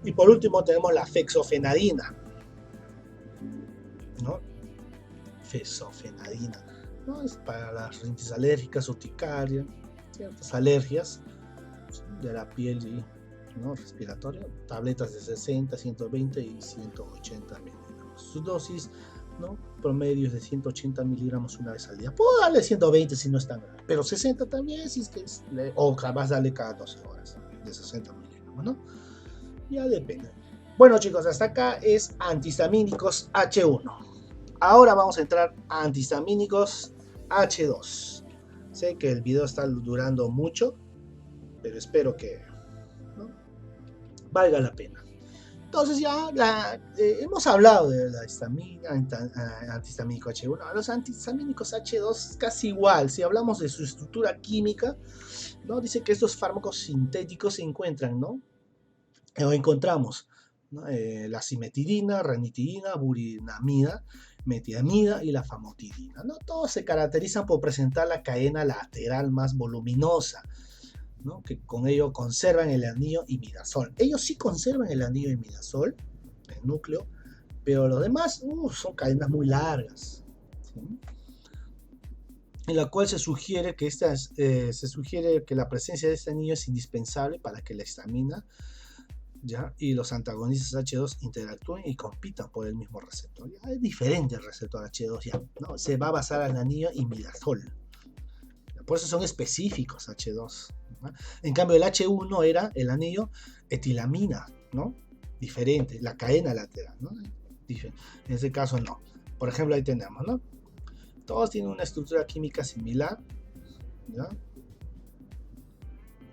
Y por último tenemos la fexofenadina, ¿no? Fexofenadina, ¿no? Es para las rinitis alérgicas, urticaria, ciertas alergias de la piel y, ¿no?, respiratoria. Tabletas de 60, 120 y 180 miligramos. Su dosis, ¿no?, promedio es de 180 miligramos una vez al día. Puedo darle 120 si no es tan grave, pero 60 también, si es que es, o capaz darle cada 12 horas de 60 miligramos, ¿no? Ya depende. Bueno, chicos, hasta acá es antihistamínicos H1. Ahora vamos a entrar a antihistamínicos H2. Sé que el video está durando mucho, pero espero que, ¿no?, valga la pena. Entonces ya hemos hablado de la histamina, antihistamínico H1. Los antihistamínicos H2 es casi igual. Si hablamos de su estructura química, ¿no?, dice que estos fármacos sintéticos se encuentran, ¿no?, o encontramos, ¿no?, la cimetidina, ranitidina, burinamida, metiamida y la famotidina, ¿no? Todos se caracterizan por presentar la cadena lateral más voluminosa, ¿no?, que con ello conservan el anillo imidazol. Ellos sí conservan el anillo imidazol, el núcleo, pero los demás son cadenas muy largas, ¿sí?, en la cual se sugiere que la presencia de este anillo es indispensable para que la histamina, ¿ya?, y los antagonistas H2 interactúen y compitan por el mismo receptor. Ya es diferente el receptor H2, ya, ¿no?, se va a basar al anillo imidazol. Por eso son específicos H2. ¿no? En cambio, el H1 era el anillo etilamina, ¿no?, diferente, la cadena lateral, ¿no? En ese caso no. Por ejemplo, ahí tenemos, ¿no?, todos tienen una estructura química similar, ¿ya?,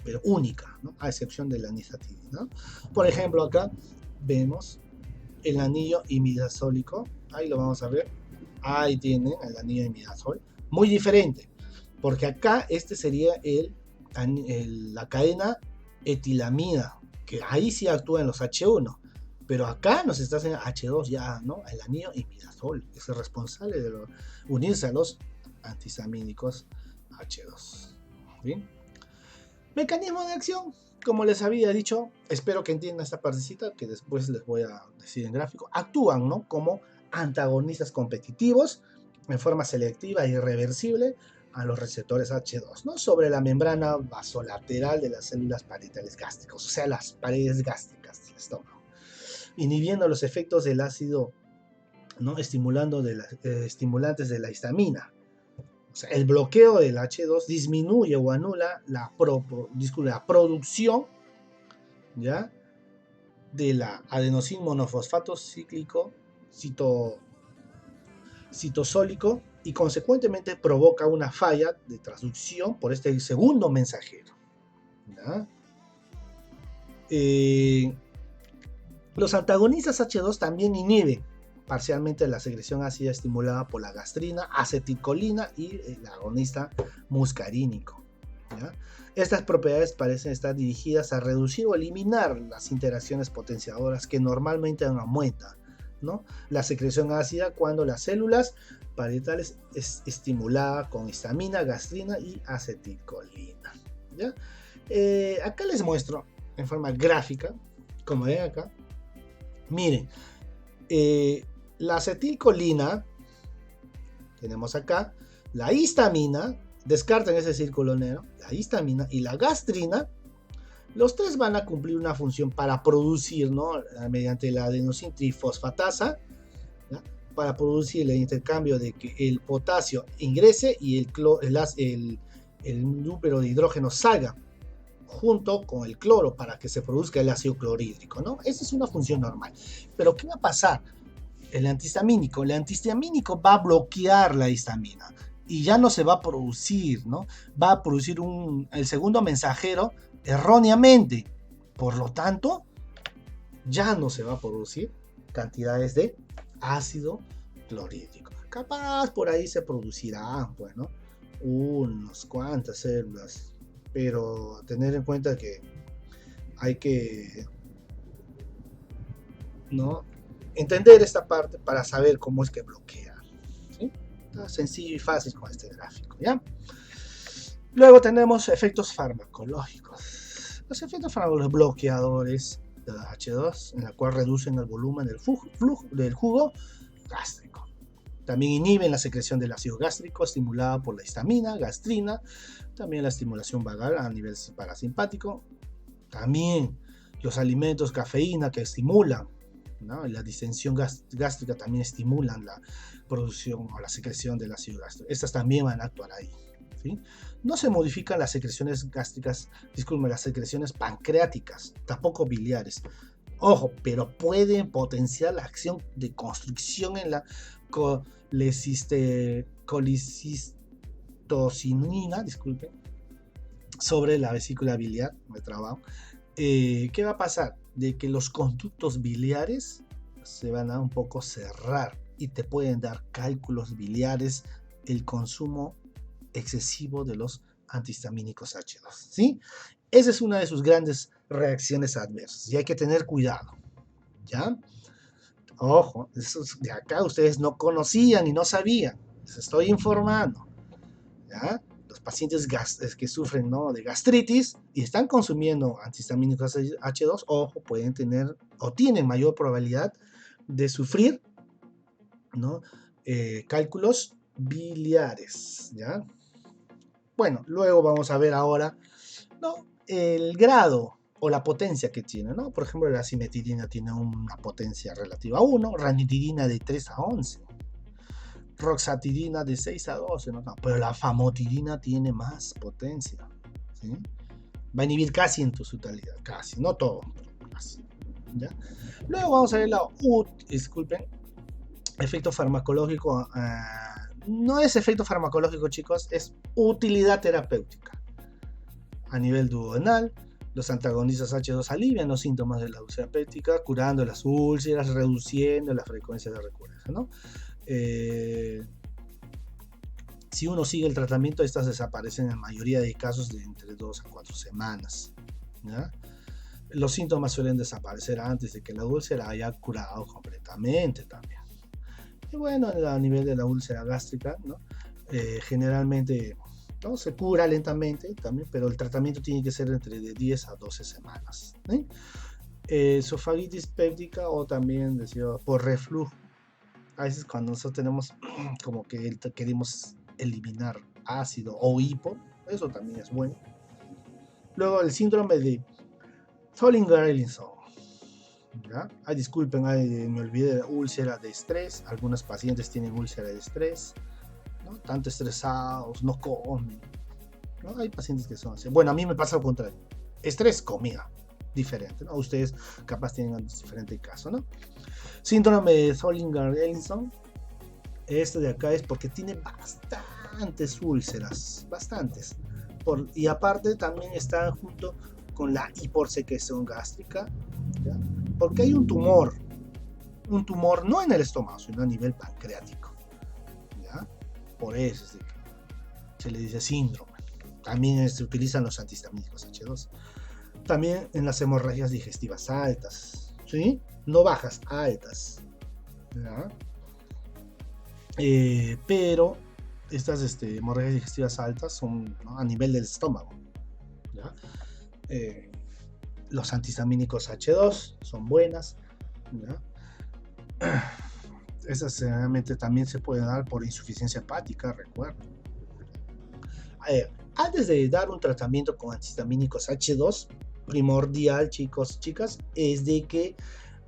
pero única, ¿no?, a excepción de la anisatidina, ¿no? Por ejemplo, acá vemos el anillo imidazólico. Ahí lo vamos a ver. Ahí tienen el anillo imidazol. Muy diferente, porque acá este sería la cadena etilamina, que ahí sí actúan los H1, pero acá nos está haciendo H2 ya, ¿no? El anillo imidazol es el responsable de unirse a los antihistamínicos H2. ¿Bien? Mecanismo de acción, como les había dicho, espero que entiendan esta partecita que después les voy a decir en gráfico. Actúan, ¿no?, como antagonistas competitivos en forma selectiva e irreversible a los receptores H2, ¿no?, sobre la membrana vasolateral de las células parietales gástricas, o sea, las paredes gástricas del estómago, inhibiendo los efectos del ácido, ¿no?, estimulantes de la histamina. O sea, el bloqueo del H2 disminuye o anula la producción, ¿ya?, de la adenosín monofosfato cíclico citosólico y consecuentemente provoca una falla de transducción por este segundo mensajero, ¿ya? Los antagonistas H2 también inhiben parcialmente la secreción ácida estimulada por la gastrina, acetilcolina y el agonista muscarínico, ¿ya? Estas propiedades parecen estar dirigidas a reducir o eliminar las interacciones potenciadoras que normalmente aumentan, ¿no?, la secreción ácida cuando las células parietales es estimulada con histamina, gastrina y acetilcolina, ¿ya? Acá les muestro en forma gráfica, como ven acá. Miren, la acetilcolina, tenemos acá, la histamina, descarten ese círculo negro, la histamina y la gastrina Los tres van a cumplir una función para producir, ¿no? Mediante la adenosintrifosfatasa, ¿ya? Para producir el intercambio de que el potasio ingrese y el número de hidrógeno salga junto con el cloro para que se produzca el ácido clorhídrico, ¿no? Esa es una función normal. Pero ¿qué va a pasar? El antihistamínico va a bloquear la histamina y ya no se va a producir, ¿no? Va a producir el segundo mensajero erróneamente. Por lo tanto, ya no se va a producir cantidades de ácido clorhídrico. Capaz por ahí se producirán, pues, ¿no? Unas cuantas células, pero tener en cuenta que hay que, ¿no?, entender esta parte para saber cómo es que bloquea, ¿sí? Está sencillo y fácil con este gráfico, ¿ya? Luego tenemos efectos farmacológicos. Los efectos farmacológicos bloqueadores de la H2, en la cual reducen el volumen del jugo gástrico. También inhiben la secreción del ácido gástrico estimulada por la histamina, gastrina, también la estimulación vagal a nivel parasimpático. También los alimentos cafeína que estimulan, ¿no?, la distensión gástrica también estimulan la producción o la secreción del ácido gástrico. Estas también van a actuar ahí, ¿sí? No se modifican las secreciones gástricas, disculpen, las secreciones pancreáticas, tampoco biliares. Ojo, pero pueden potenciar la acción de constricción en la colicistocinina, disculpen, sobre la vesícula biliar. Me he trabado. ¿Qué va a pasar? De que los conductos biliares se van a un poco cerrar y te pueden dar cálculos biliares, el consumo excesivo de los antihistamínicos H2, ¿sí? Esa es una de sus grandes reacciones adversas y hay que tener cuidado, ¿ya? Ojo, eso de acá ustedes no conocían y no sabían, les estoy informando, ¿ya? Los pacientes que sufren, ¿no?, de gastritis y están consumiendo antihistamínicos H2, ojo, pueden tener o tienen mayor probabilidad de sufrir, ¿no?, cálculos biliares, ¿ya? Bueno, luego vamos a ver ahora, ¿no?, el grado o la potencia que tiene, ¿no? Por ejemplo, la cimetidina tiene una potencia relativa a 1, ranitidina de 3 a 11, roxatidina de 6 a 12, ¿no? Pero la famotidina tiene más potencia, ¿sí? Va a inhibir casi en su totalidad, casi, no todo, pero casi, ¿ya? Luego vamos a ver efecto farmacológico. No es efecto farmacológico, chicos, es utilidad terapéutica. A nivel duodenal, los antagonistas H2 alivian los síntomas de la úlcera péptica, curando las úlceras, reduciendo la frecuencia de recurrencia, ¿no? Si uno sigue el tratamiento, estas desaparecen en la mayoría de casos de entre 2 a 4 semanas, ¿ya? Los síntomas suelen desaparecer antes de que la úlcera haya curado completamente también. Y bueno, a nivel de la úlcera gástrica, ¿no?, generalmente, ¿no?, se cura lentamente también, pero el tratamiento tiene que ser entre de 10 a 12 semanas, ¿sí? Esofagitis péptica, o también decía por reflujo. A veces cuando nosotros tenemos como que queremos eliminar ácido o hipo, eso también es bueno. Luego el síndrome de Zollinger-Ellison, ¿ya? Ay, disculpen, me olvidé de úlcera de estrés. Algunos pacientes tienen úlcera de estrés, ¿no? Tanto estresados, no comen, ¿no? Hay pacientes que son así. Bueno, a mí me pasa lo contrario. Estrés, comida, diferente, ¿no? Ustedes capaz tienen un diferente caso, ¿no? Síndrome de Zollinger-Ellison, este de acá es porque tiene bastantes úlceras, bastantes. Y aparte también está junto con la hiporsecreción gástrica, ¿ya? Porque hay un tumor no en el estómago, sino a nivel pancreático, ¿ya? Por eso es de que se le dice síndrome. También se utilizan los antihistamínicos H2. También en las hemorragias digestivas altas, ¿sí? No bajas, altas, ¿ya? Pero estas hemorragias digestivas altas son, ¿no?, a nivel del estómago, ¿ya? Los antihistamínicos H2 son buenas, ¿ya? Esas generalmente también se pueden dar por insuficiencia hepática, recuerdo. Antes de dar un tratamiento con antihistamínicos H2, primordial, chicos, chicas, es de que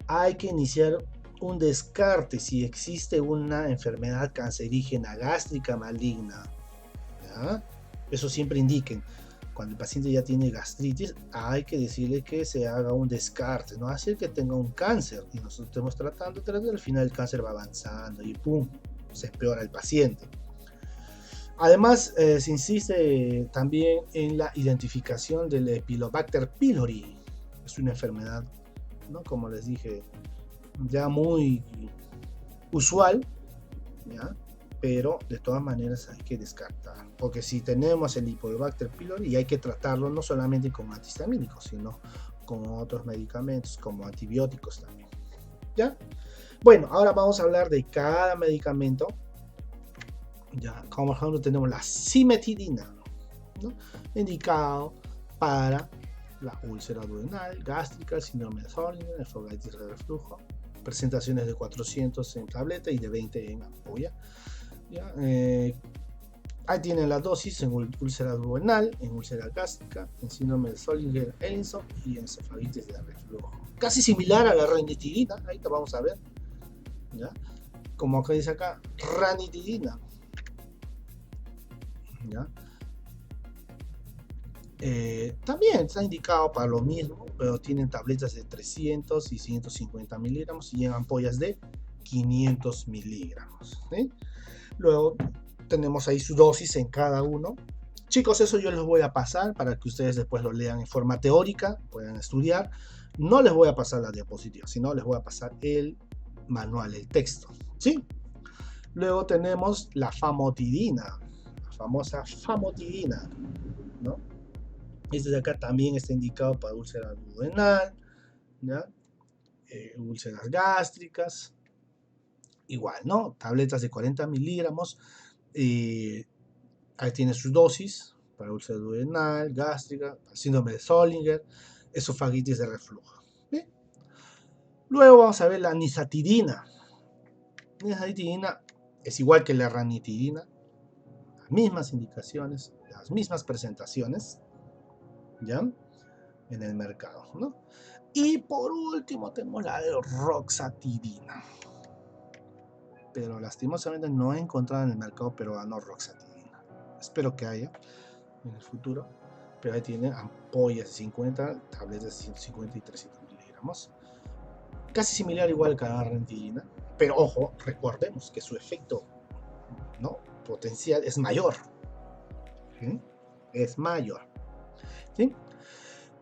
hay que iniciar un descarte si existe una enfermedad cancerígena gástrica maligna, ¿ya? Eso siempre indiquen. Cuando el paciente ya tiene gastritis, hay que decirle que se haga un descarte, no hacer que tenga un cáncer y nosotros estemos tratando, al final el cáncer va avanzando y ¡pum! Se empeora el paciente. Además, se insiste también en la identificación del Epilobacter pylori. Es una enfermedad, ¿no? Como les dije, ya muy usual, ¿ya? Pero de todas maneras hay que descartar, porque si tenemos el Helicobacter pylori hay que tratarlo no solamente con antihistamínicos, sino con otros medicamentos como antibióticos también, ¿ya? Bueno, ahora vamos a hablar de cada medicamento, ya. Como por ejemplo tenemos la cimetidina, ¿no? Indicado para la úlcera duodenal, gástrica, síndrome de Sjögren, esofagititis de reflujo, presentaciones de 400 en tableta y de 20 en ampolla. ¿Ya? Ahí tienen las dosis en úlcera duodenal, en úlcera gástrica, en síndrome de Sjögren-Elison y en esofagitis de reflujo. Casi similar a la ranitidina, ahí te vamos a ver, ¿ya? Como acá dice acá, ranitidina, ¿ya? También está indicado para lo mismo, pero tienen tabletas de 300 y 150 miligramos y en ampollas de 500 miligramos, ¿sí? Luego tenemos ahí su dosis en cada uno. Chicos, eso yo les voy a pasar para que ustedes después lo lean en forma teórica, puedan estudiar. No les voy a pasar la diapositiva, sino les voy a pasar el manual, el texto, ¿sí? Luego tenemos la famotidina, la famosa famotidina, ¿no? Este de acá también está indicado para úlcera duodenal, ¿ya? Úlceras gástricas, igual, ¿no? Tabletas de 40 miligramos. Ahí tiene su dosis para úlcera duodenal, gástrica, síndrome de Sjögren, esofagitis de reflujo. ¿Bien? Luego vamos a ver la nisatidina. La nisatidina es igual que la ranitidina, las mismas indicaciones, las mismas presentaciones, ¿ya? En el mercado, ¿no? Y por último tenemos la de roxatidina. Pero lastimosamente no he encontrado en el mercado peruano roxatidina. Espero que haya en el futuro. Pero ahí tienen ampollas de 50, tabletas de 150 y 300 miligramos. Casi similar igual que la ranitidina. Pero ojo, recordemos que su efecto, ¿no?, potencial es mayor. ¿Sí? Es mayor. ¿Sí?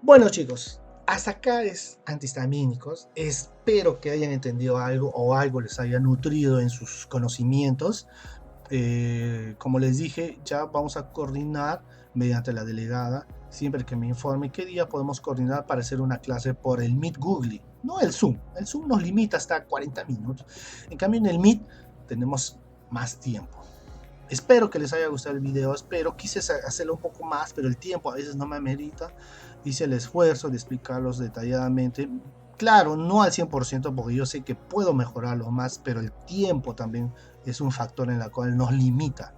Bueno, chicos, hasta acá es antihistamínicos. Espero que hayan entendido algo o algo les haya nutrido en sus conocimientos. Como les dije, ya vamos a coordinar mediante la delegada, siempre que me informe qué día podemos coordinar para hacer una clase por el Meet Google, no el Zoom. El Zoom nos limita hasta 40 minutos. En cambio, en el Meet tenemos más tiempo. Espero que les haya gustado el video, quise hacerlo un poco más, pero el tiempo a veces no me amerita. Hice el esfuerzo de explicarlos detalladamente. Claro, no al 100%, porque yo sé que puedo mejorarlo más, pero el tiempo también es un factor en el cual nos limita.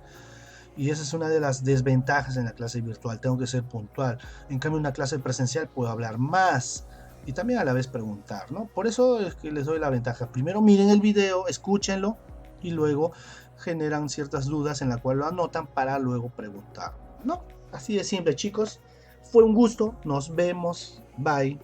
Y esa es una de las desventajas en la clase virtual, tengo que ser puntual. En cambio, en una clase presencial puedo hablar más y también a la vez preguntar, ¿no? Por eso es que les doy la ventaja. Primero miren el video, escúchenlo y luego generan ciertas dudas en la cual lo anotan para luego preguntar, ¿no? Así de simple, chicos. Fue un gusto, nos vemos, bye.